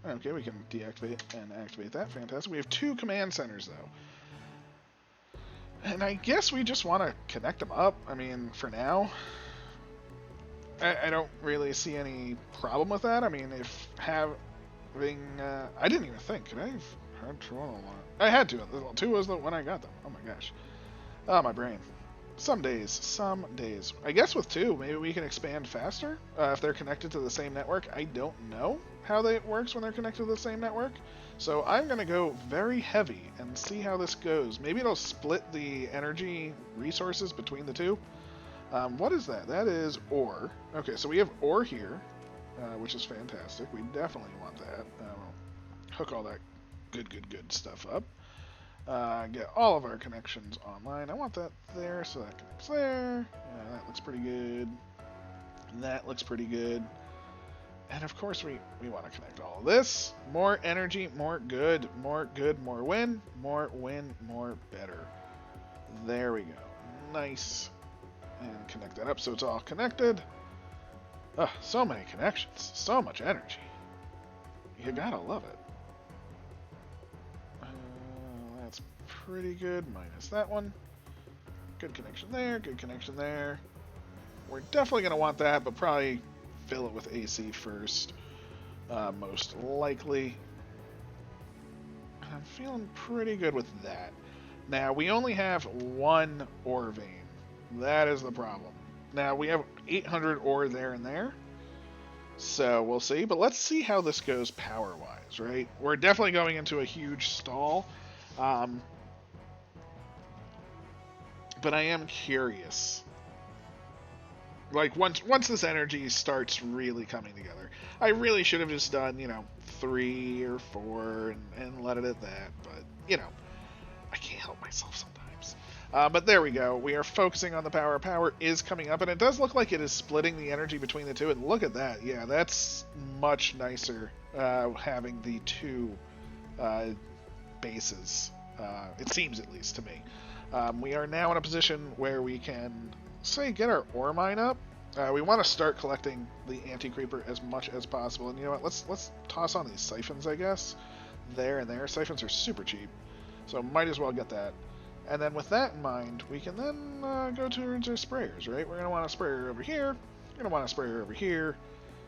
Okay, we can deactivate and activate that. Fantastic. We have 2 command centers, though. And I guess we just want to connect them up. I mean, for now, I don't really see any problem with that. I mean, if having... I didn't even think. Could I have had Toronto? I had to. 2 was the when I got them. Oh my gosh. Oh, my brain. Some days. I guess with 2, maybe we can expand faster if they're connected to the same network. I don't know how it works when they're connected to the same network. So I'm going to go very heavy and see how this goes. Maybe it'll split the energy resources between the 2. What is that? That is ore. Okay, so we have ore here, which is fantastic. We definitely want that. Hook all that good stuff up. Get all of our connections online. I want that there, so that connects there. That looks pretty good. That looks pretty good. And of course we want to connect all of this. More energy, more good, more win, more better. There we go. Nice. And connect that up so it's all connected. So many connections. So much energy. You gotta love it. That's pretty good. Minus that one. Good connection there. Good connection there. We're definitely going to want that, but probably fill it with AC first. Most likely. I'm feeling pretty good with that. Now, we only have 1 ore vein. That is the problem. Now, we have 800 ore there and there. So, we'll see. But let's see how this goes power-wise, right? We're definitely going into a huge stall. But I am curious. Like, once this energy starts really coming together. I really should have just done, 3 or 4 and let it at that. But, I can't help myself sometimes. But there we go. We are focusing on the power. Power is coming up, and it does look like it is splitting the energy between the 2. And look at that. Yeah, that's much nicer having the 2 bases. It seems, at least, to me. We are now in a position where we can, say, get our ore mine up. We want to start collecting the anti-creeper as much as possible. And you know what? Let's toss on these siphons, I guess. There and there. Siphons are super cheap. So might as well get that. And then with that in mind, we can then go towards our sprayers, right? We're going to want a sprayer over here. We're going to want a sprayer over here.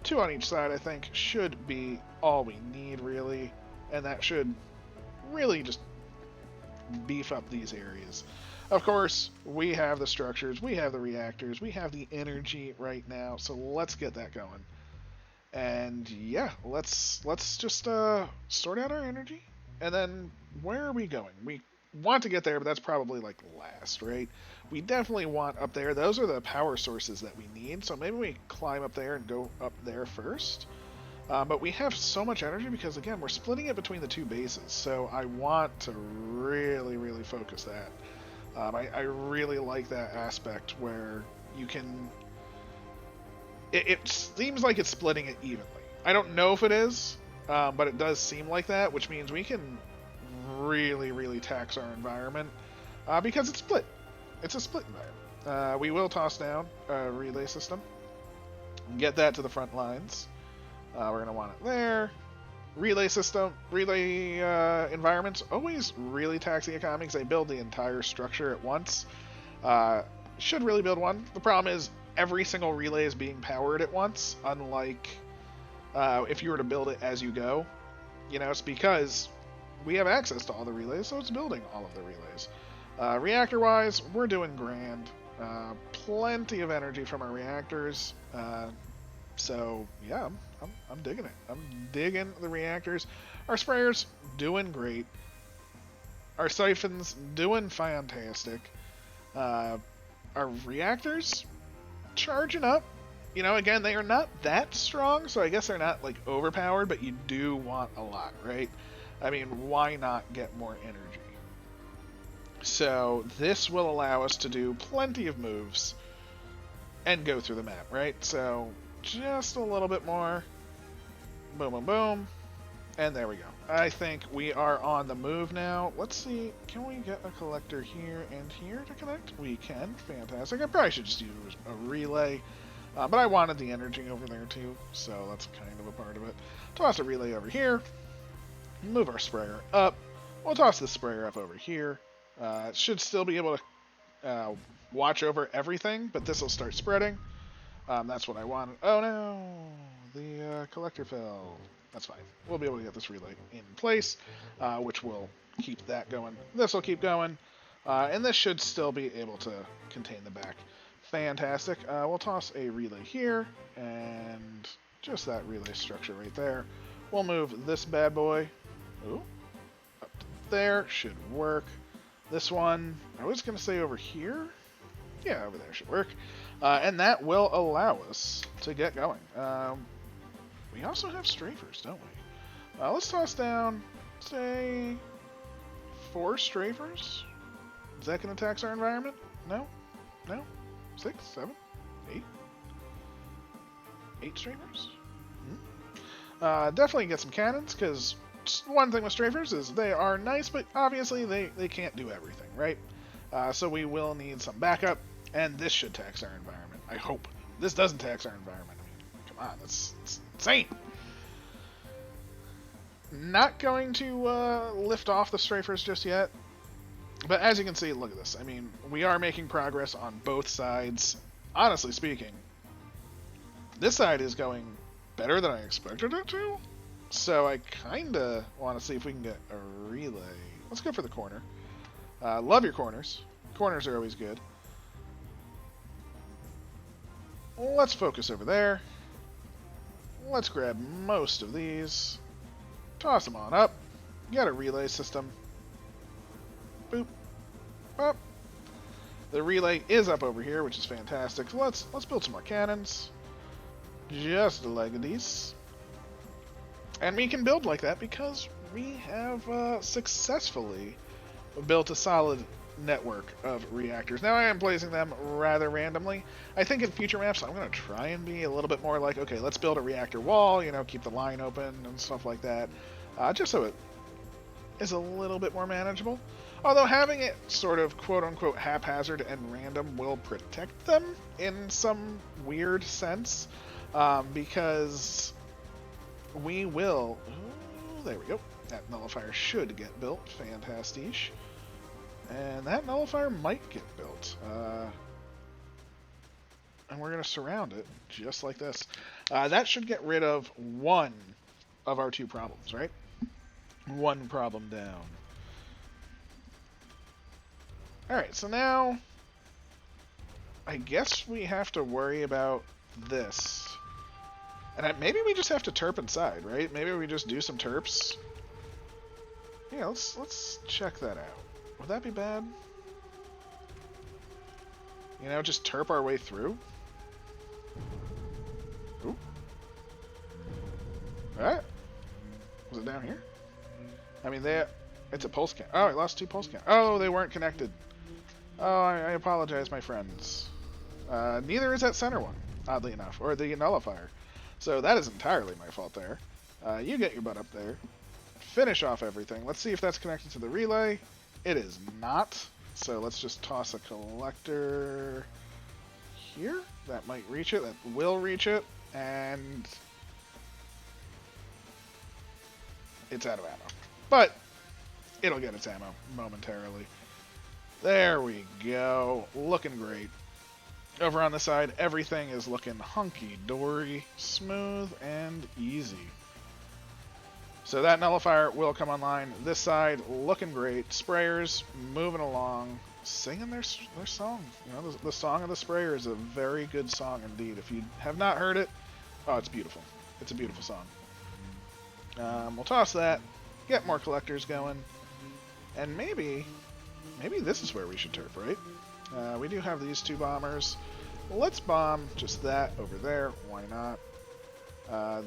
2 on each side, I think, should be all we need, really. And that should really just beef up these areas. Of course, we have the structures, we have the reactors, we have the energy right now, so let's get that going. And yeah, let's just sort out our energy, and then where are we going? We want to get there, but that's probably like last, right? We definitely want up there. Those are the power sources that we need, so maybe we climb up there and go up there first. But we have so much energy because, again, we're splitting it between the 2 bases, so I want to really, really focus that. I really like that aspect where you can... It seems like it's splitting it evenly. I don't know if it is, but it does seem like that, which means we can really, really tax our environment because it's split. It's a split environment. We will toss down a relay system, get that to the front lines. We're going to want it there. Relay system, relay environments always really tax the economy because they build the entire structure at once. Should really build one. The problem is every single relay is being powered at once, unlike if you were to build it as you go. You know, it's because we have access to all the relays, so it's building all of the relays. Reactor-wise, we're doing grand. Plenty of energy from our reactors. So yeah, I'm digging it. I'm digging the reactors. Our sprayers doing great. Our siphons doing fantastic. Our reactors charging up. You know, again, they are not that strong, so I guess they're not like overpowered, but you do want a lot, right? I mean, why not get more energy? So this will allow us to do plenty of moves and go through the map, right? So just a little bit more. Boom, boom, boom. And there we go. I think we are on the move now. Let's see. Can we get a collector here and here to connect? We can. Fantastic. I probably should just use a relay. But I wanted the energy over there too, so that's kind of a part of it. Toss a relay over here. Move our sprayer up. We'll toss the sprayer up over here. It should still be able to watch over everything, but this will start spreading. That's what I wanted. Oh no! The collector fell. That's fine. We'll be able to get this relay in place, which will keep that going. This will keep going. And this should still be able to contain the back. Fantastic. We'll toss a relay here, and just that relay structure right there. We'll move this bad boy up to there. Should work. This one, I was going to say over here. Yeah, over there should work. And that will allow us to get going. We also have strafers, don't we? Let's toss down, say, 4 strafers. Is that going to tax our environment? No? No? 6, 7, 8? 8 strafers? Definitely get some cannons, because one thing with strafers is they are nice, but obviously they can't do everything, right? So we will need some backup, and this should tax our environment. I hope. This doesn't tax our environment. I mean, come on, that's insane. Not going to lift off the strafers just yet. But as you can see, look at this. I mean, we are making progress on both sides. Honestly speaking, this side is going better than I expected it to. So I kind of want to see if we can get a relay. Let's go for the corner. Love your corners. Corners are always good. Let's focus over there. Let's grab most of these. Toss them on up. Get a relay system. Boop. Up. The relay is up over here, which is fantastic. So let's build some more cannons. Just a leg of these. And we can build like that because we have successfully built a solid network of reactors. Now I am placing them rather randomly. I think in future maps I'm going to try and be a little bit more like, okay, let's build a reactor wall, you know, keep the line open and stuff like that. Just so it is a little bit more manageable. Although having it sort of quote-unquote haphazard and random will protect them in some weird sense. Because we will... Oh, there we go. That nullifier should get built. Fantastic. And that nullifier might get built. And we're going to surround it just like this. That should get rid of one of our two problems, right? One problem down. Alright, so now I guess we have to worry about this. And maybe we just have to terp inside, right? Maybe we just do some terps. Yeah, let's check that out. Would that be bad? You know, just terp our way through? Ooh. Alright. Was it down here? I mean, it's a pulse count. Oh, I lost 2 pulse count. Oh, they weren't connected. Oh, I apologize, my friends. Neither is that center one, oddly enough, or the nullifier. So that is entirely my fault there. You get your butt up there. Finish off everything. Let's see if that's connected to the relay. It is not. So let's just toss a collector here. That might reach it. That will reach it. And it's out of ammo. But it'll get its ammo momentarily. There we go. Looking great. Over on the side, everything is looking hunky-dory, smooth, and easy. So that nullifier will come online. This side, looking great. Sprayers moving along, singing their song. You know, the Song of the Sprayer is a very good song indeed. If you have not heard it, oh, it's beautiful. It's a beautiful song. We'll toss that, get more collectors going, and maybe this is where we should turf, right? We do have these 2 bombers. Let's bomb just that over there. Why not?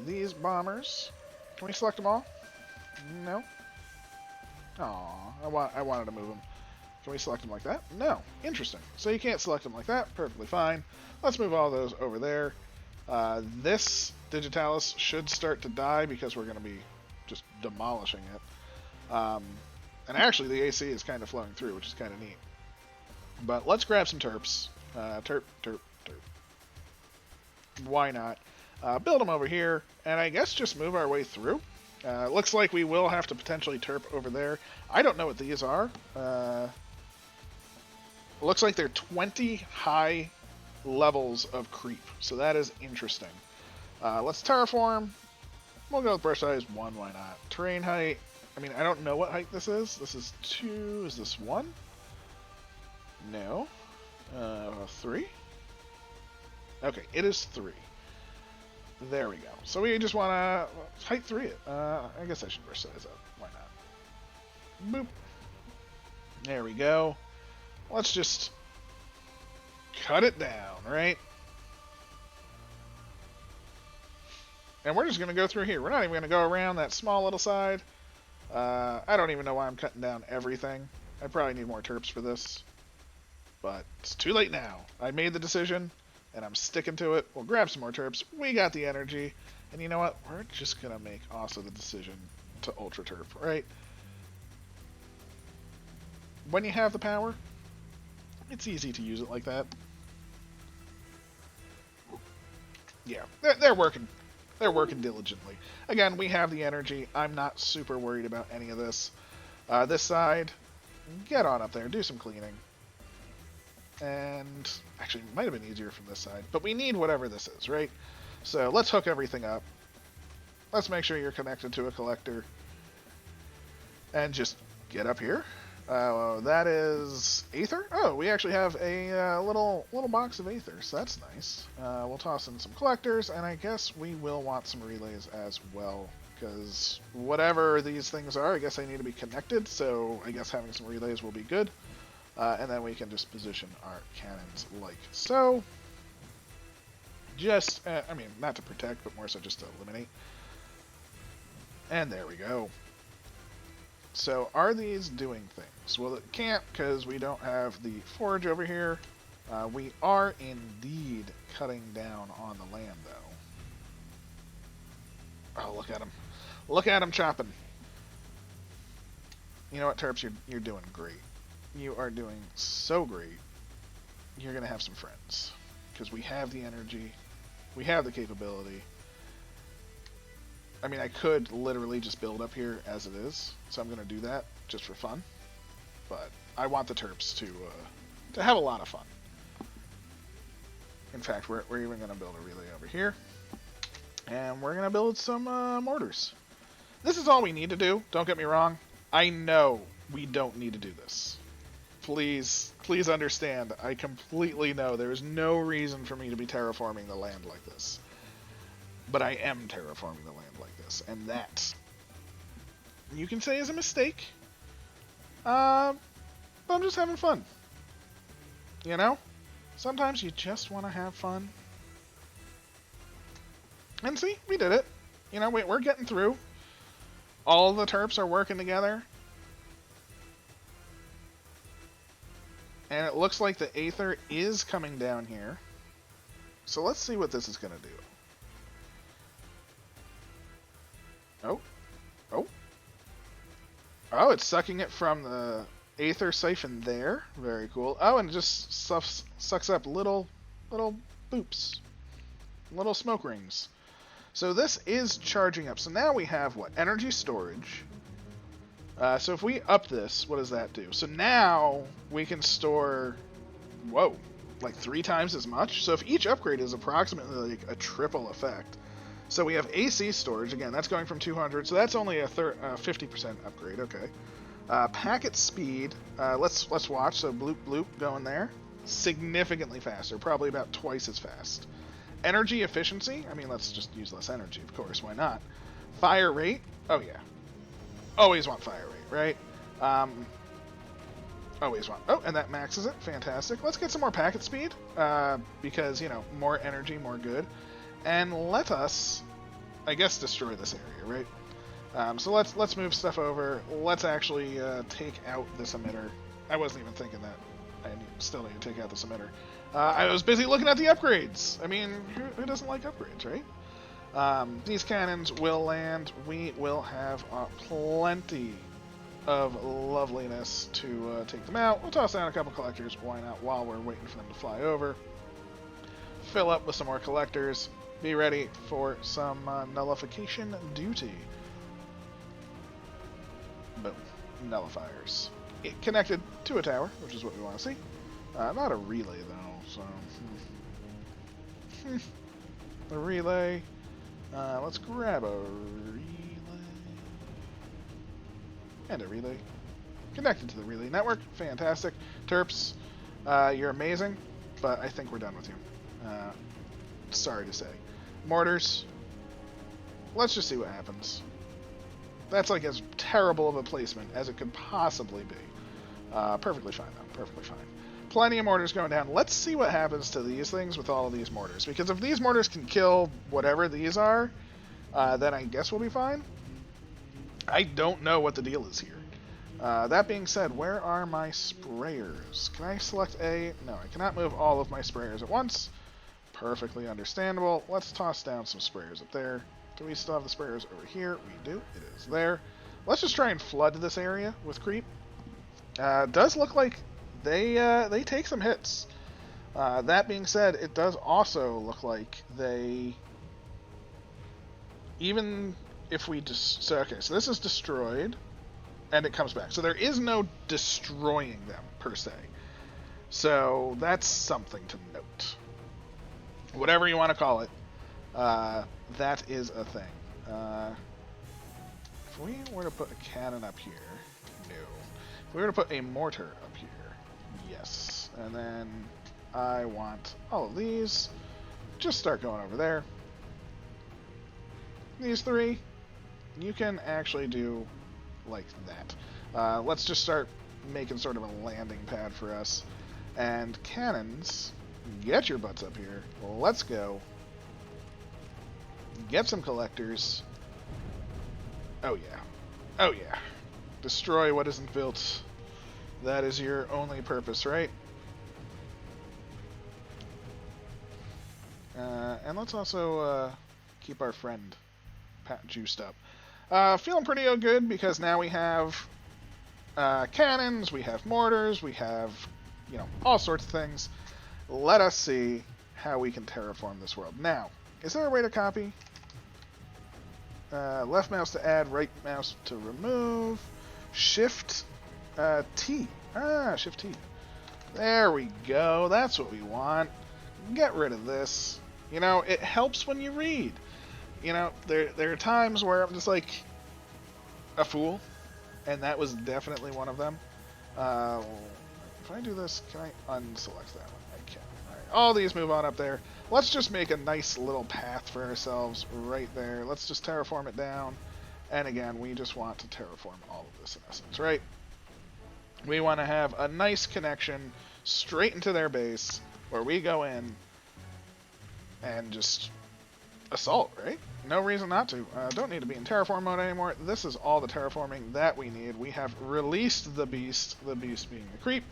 These bombers. Can we select them all? No. Aw, I wanted to move them. Can we select them like that? No. Interesting. So you can't select them like that. Perfectly fine. Let's move all those over there. This Digitalis should start to die because we're going to be just demolishing it. And actually, the AC is kind of flowing through, which is kind of neat. But let's grab some terps. Terp. Why not? Build them over here, and I guess just move our way through. Looks like we will have to potentially terp over there. I don't know what these are. Looks like they're 20 high levels of creep, so that is interesting. Let's terraform. We'll go with brush size 1, why not? Terrain height. I mean, I don't know what height this is. This is 2. Is this 1? No. 3? Okay, it is 3. There we go. So we just want to height 3 it. I guess I should brush size up. Why not? Boop. There we go. Let's just cut it down, right? And we're just going to go through here. We're not even going to go around that small little side. I don't even know why I'm cutting down everything. I probably need more terps for this. But it's too late now. I made the decision, and I'm sticking to it. We'll grab some more terps. We got the energy. And you know what? We're just going to make also the decision to ultra terp, right? When you have the power, it's easy to use it like that. Yeah, they're working. They're working diligently. Again, we have the energy. I'm not super worried about any of this. This side, get on up there. Do some cleaning. And actually, it might have been easier from this side. But we need whatever this is, right? So let's hook everything up. Let's make sure you're connected to a collector. And just get up here. That is Aether. Oh, we actually have a little box of Aether, so that's nice. We'll toss in some collectors, and I guess we will want some relays as well, because whatever these things are, I guess they need to be connected, so I guess having some relays will be good. And then we can just position our cannons like so. Just, I mean, not to protect, but more so just to eliminate. And there we go. So, are these doing things? Well, it can't because we don't have the forge over here. We are indeed cutting down on the land, though. Oh, look at him. Look at him chopping. You know what, Terps? You're doing great. You are doing so great. You're going to have some friends. Because we have the energy. We have the capability. I mean, I could literally just build up here as it is, so I'm going to do that just for fun. But I want the Terps to have a lot of fun. In fact, we're even going to build a relay over here. And we're going to build some mortars. This is all we need to do. Don't get me wrong. I know we don't need to do this. Please understand. I completely know there is no reason for me to be terraforming the land like this. But I am terraforming the land like this. And that, you can say, is a mistake. But I'm just having fun. You know? Sometimes you just want to have fun. And see, we did it. You know, we're getting through. All the Terps are working together. And it looks like the Aether is coming down here. So let's see what this is going to do. Oh. Oh. Oh, it's sucking it from the Aether siphon there. Very cool. Oh, and it just sucks up little boops. Little smoke rings. So this is charging up. So now we have, what? Energy storage. So if we up this, what does that do? So now we can store, whoa, like 3 times as much. So if each upgrade is approximately like a triple effect. So we have AC storage. Again, that's going from 200. So that's only a 50% upgrade. Okay. Packet speed. Let's watch. So bloop bloop going there. Significantly faster. Probably about twice as fast. Energy efficiency. I mean, let's just use less energy, of course. Why not? Fire rate. Oh, yeah. Always want fire rate, right? Always want... Oh, and that maxes it. Fantastic. Let's get some more packet speed. Because, you know, more energy, more good. And let us, I guess, destroy this area, right? So let's move stuff over. Let's actually take out this emitter. I wasn't even thinking that. I still need to take out this emitter. I was busy looking at the upgrades. I mean, who doesn't like upgrades, right? These cannons will land. We will have plenty of loveliness to take them out. We'll toss down a couple collectors. Why not? While we're waiting for them to fly over. Fill up with some more collectors. Be ready for some nullification duty. Boom. Nullifiers. It connected to a tower, which is what we want to see. Not a relay, though, so... The relay... let's grab a relay... And a relay. Connected to the relay network. Fantastic. Terps, you're amazing, but I think we're done with you. Sorry to say. Mortars. Let's just see what happens. That's like as terrible of a placement as it could possibly be. Perfectly fine, though. Perfectly fine. Plenty of mortars going down. Let's see what happens to these things with all of these mortars. Because if these mortars can kill whatever these are, then I guess we'll be fine. I don't know what the deal is here. That being said, where are my sprayers? Can I select a... No, I cannot move all of my sprayers at once. Perfectly understandable. Let's toss down some sprayers up there. Do we still have the sprayers over here? We do. It is there. Let's just try and flood this area with creep. Does look like they take some hits. That being said, it does also look like they... Even if we just... So, okay, so this is destroyed, and it comes back. So there is no destroying them, per se. So that's something to note. Whatever you want to call it, that is a thing. If we were to put a cannon up here, no. If we were to put a mortar up here, yes. And then I want all of these. Just start going over there. These 3, you can actually do like that. Let's just start making sort of a landing pad for us. And cannons, get your butts up here. Let's go. Get some collectors. Oh yeah. Oh yeah. Destroy what isn't built. That is your only purpose, right? And let's also keep our friend Pat juiced up. Feeling pretty good because now we have cannons, we have mortars, we have, you know, all sorts of things. Let us see how we can terraform this world. Now, is there a way to copy? Left mouse to add, right mouse to remove. Shift T Ah, Shift T. There we go. That's what we want. Get rid of this. You know, it helps when you read. You know, there are times where I'm just like a fool, and that was definitely one of them. If I do this, can I unselect that one? I can. Alright, all these move on up there. Let's just make a nice little path for ourselves right there. Let's just terraform it down. And again, we just want to terraform all of this in essence, right? We want to have a nice connection straight into their base where we go in and just assault, right? No reason not to. Don't need to be in terraform mode anymore. This is all the terraforming that we need. We have released the beast being the creep.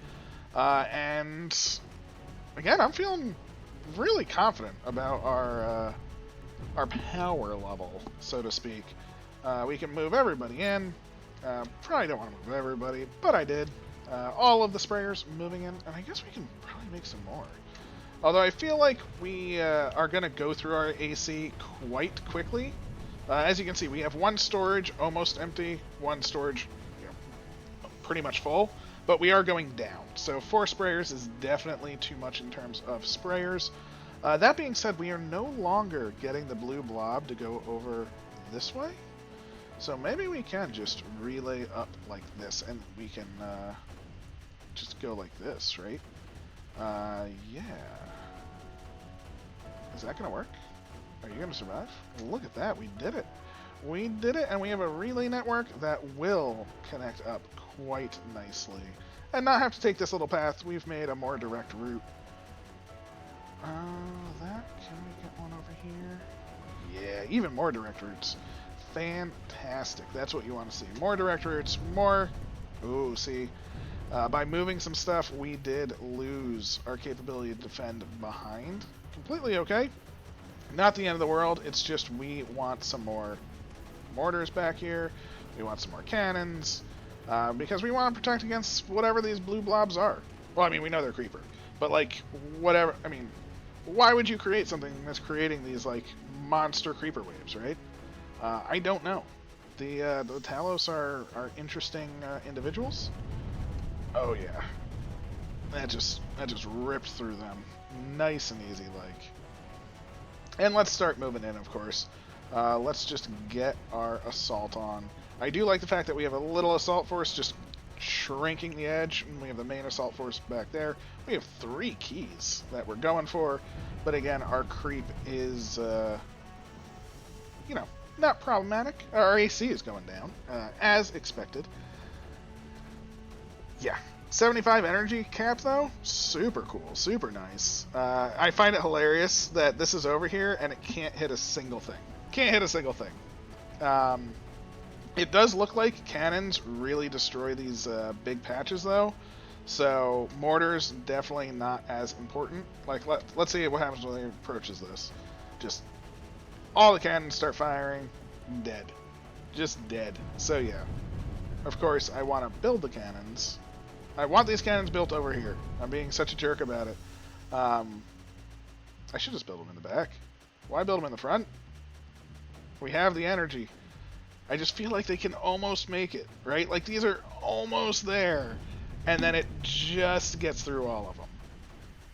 And again, I'm feeling really confident about our power level, so to speak. We can move everybody in. Probably don't want to move everybody, but I did. All of the sprayers moving in, and I guess we can probably make some more. Although I feel like we are going to go through our AC quite quickly. As you can see, we have one storage almost empty, one storage pretty much full, but we are going down. So 4 sprayers is definitely too much in terms of sprayers. That being said, we are no longer getting the blue blob to go over this way. So maybe we can just relay up like this, and we can just go like this, right? Yeah. Is that going to work? Are you going to survive? Look at that, we did it. We did it, and we have a relay network that will connect up quite nicely. And not have to take this little path. We've made a more direct route. Can we get one over here? Yeah, even more direct routes. Fantastic. That's what you want to see. More direct routes, more... Ooh, see... by moving some stuff, we did lose our capability to defend behind. Completely okay. Not the end of the world. It's just we want some more mortars back here. We want some more cannons. Because we want to protect against whatever these blue blobs are. Well, I mean, we know they're creeper. But, like, whatever... I mean, why would you create something that's creating these, like, monster creeper waves, right? I don't know. The Talos are interesting individuals. Oh yeah, that just ripped through them, nice and easy like. And let's start moving in, of course. Let's just get our assault on. I do like the fact that we have a little assault force just shrinking the edge, and we have the main assault force back there. We have 3 keys that we're going for, but again, our creep is, you know, not problematic. Our AC is going down, as expected. Yeah, 75 energy cap though, super cool, super nice. I find it hilarious that this is over here and it can't hit a single thing. Can't hit a single thing. It does look like cannons really destroy these big patches though, so mortars definitely not as important. Like let's see what happens when he approaches this. Just all the cannons start firing, dead, just dead. So yeah, of course I want to build the cannons. I want these cannons built over here. I'm being such a jerk about it. I should just build them in the back. Why build them in the front? We have the energy. I just feel like they can almost make it, right? Like these are almost there. And then it just gets through all of them.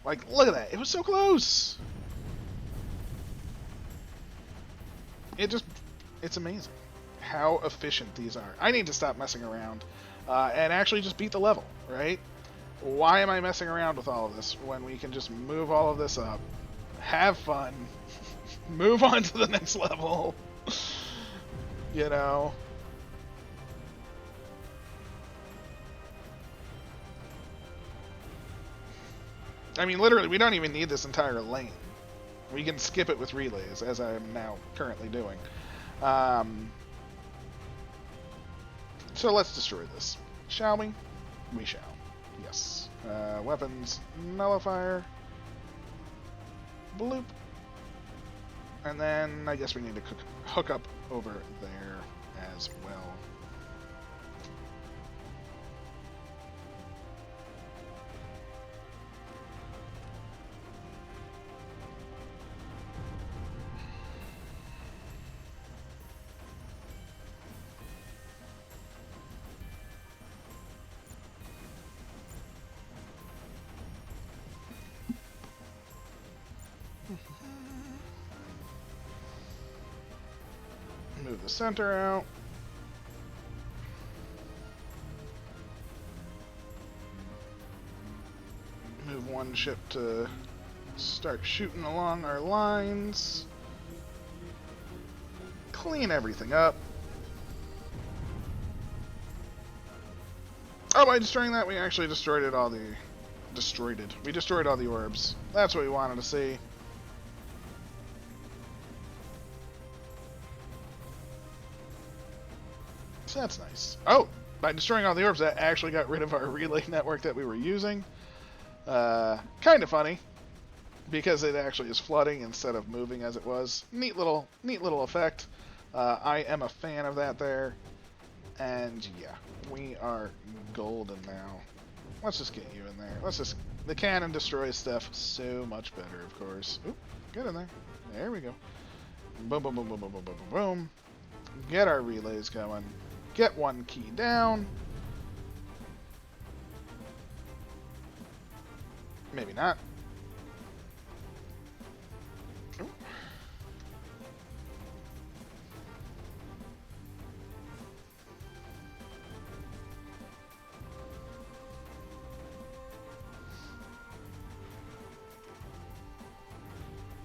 Like, look at that. It was so close. It's amazing how efficient these are. I need to stop messing around. And actually just beat the level, right? Why am I messing around with all of this when we can just move all of this up, have fun, move on to the next level, you know? I mean, literally, we don't even need this entire lane. We can skip it with relays, as I am now currently doing. So let's destroy this. Shall we? We shall. Yes. Weapons, nullifier. Bloop. And then I guess we need to hook up over there as well. the center out. Move one ship to start shooting along our lines. Clean everything up. Oh, by destroying that, we actually destroyed it all the... We destroyed all the orbs. That's what we wanted to see. So that's nice. Oh! By destroying all the orbs, that actually got rid of our relay network that we were using. Kind of funny. Because it actually is flooding instead of moving as it was. Neat little effect. I am a fan of that there. And yeah, we are golden now. Let's just get you in there. Let's just... The cannon destroys stuff so much better, of course. Oop, get in there. There we go. Boom, boom, boom, boom, boom, boom, boom, boom, boom. Get our relays going. Get one key down. Maybe not. Ooh.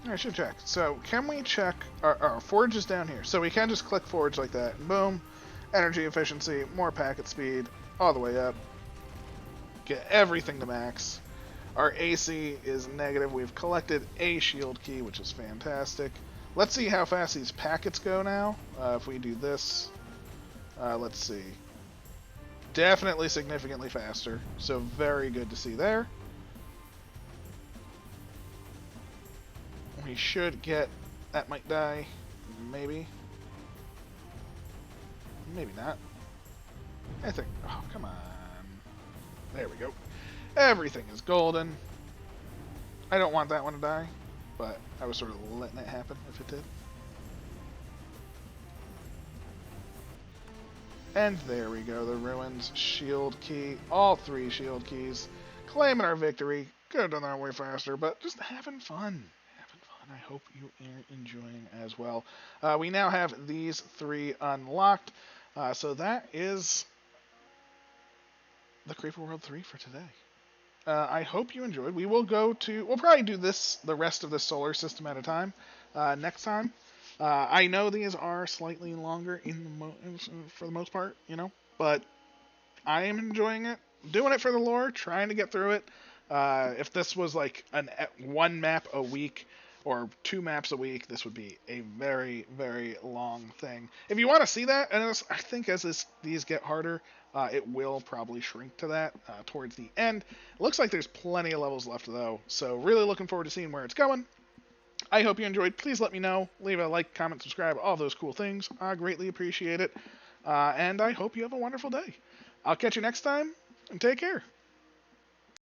I should check. So, can we check... Our forge is down here. So we can just click forge like that. And boom. Energy efficiency, more packet speed, all the way up. Get everything to max. Our AC is negative. We've collected a shield key, which is fantastic. Let's see how fast these packets go now. If we do this, let's see. Definitely significantly faster. So very good to see there. We should get... That might die. Maybe. Maybe not. I think... Oh, come on. There we go. Everything is golden. I don't want that one to die, but I was sort of letting it happen if it did. And there we go. The ruins, shield key, all 3 shield keys. Claiming our victory. Could have done that way faster, but just having fun. I hope you are enjoying as well. We now have these 3 unlocked. So that is the Creeper World 3 for today. I hope you enjoyed. We will go to... We'll probably do this, the rest of the solar system at a time, next time. I know these are slightly longer for the most part, you know, but I am enjoying it. Doing it for the lore, trying to get through it. If this was like one map a week, or 2 maps a week, this would be a very, very long thing. If you want to see that, and I think as these get harder, it will probably shrink to that towards the end. It looks like there's plenty of levels left, though, so really looking forward to seeing where it's going. I hope you enjoyed. Please let me know. Leave a like, comment, subscribe, all those cool things. I greatly appreciate it. And I hope you have a wonderful day. I'll catch you next time, and take care.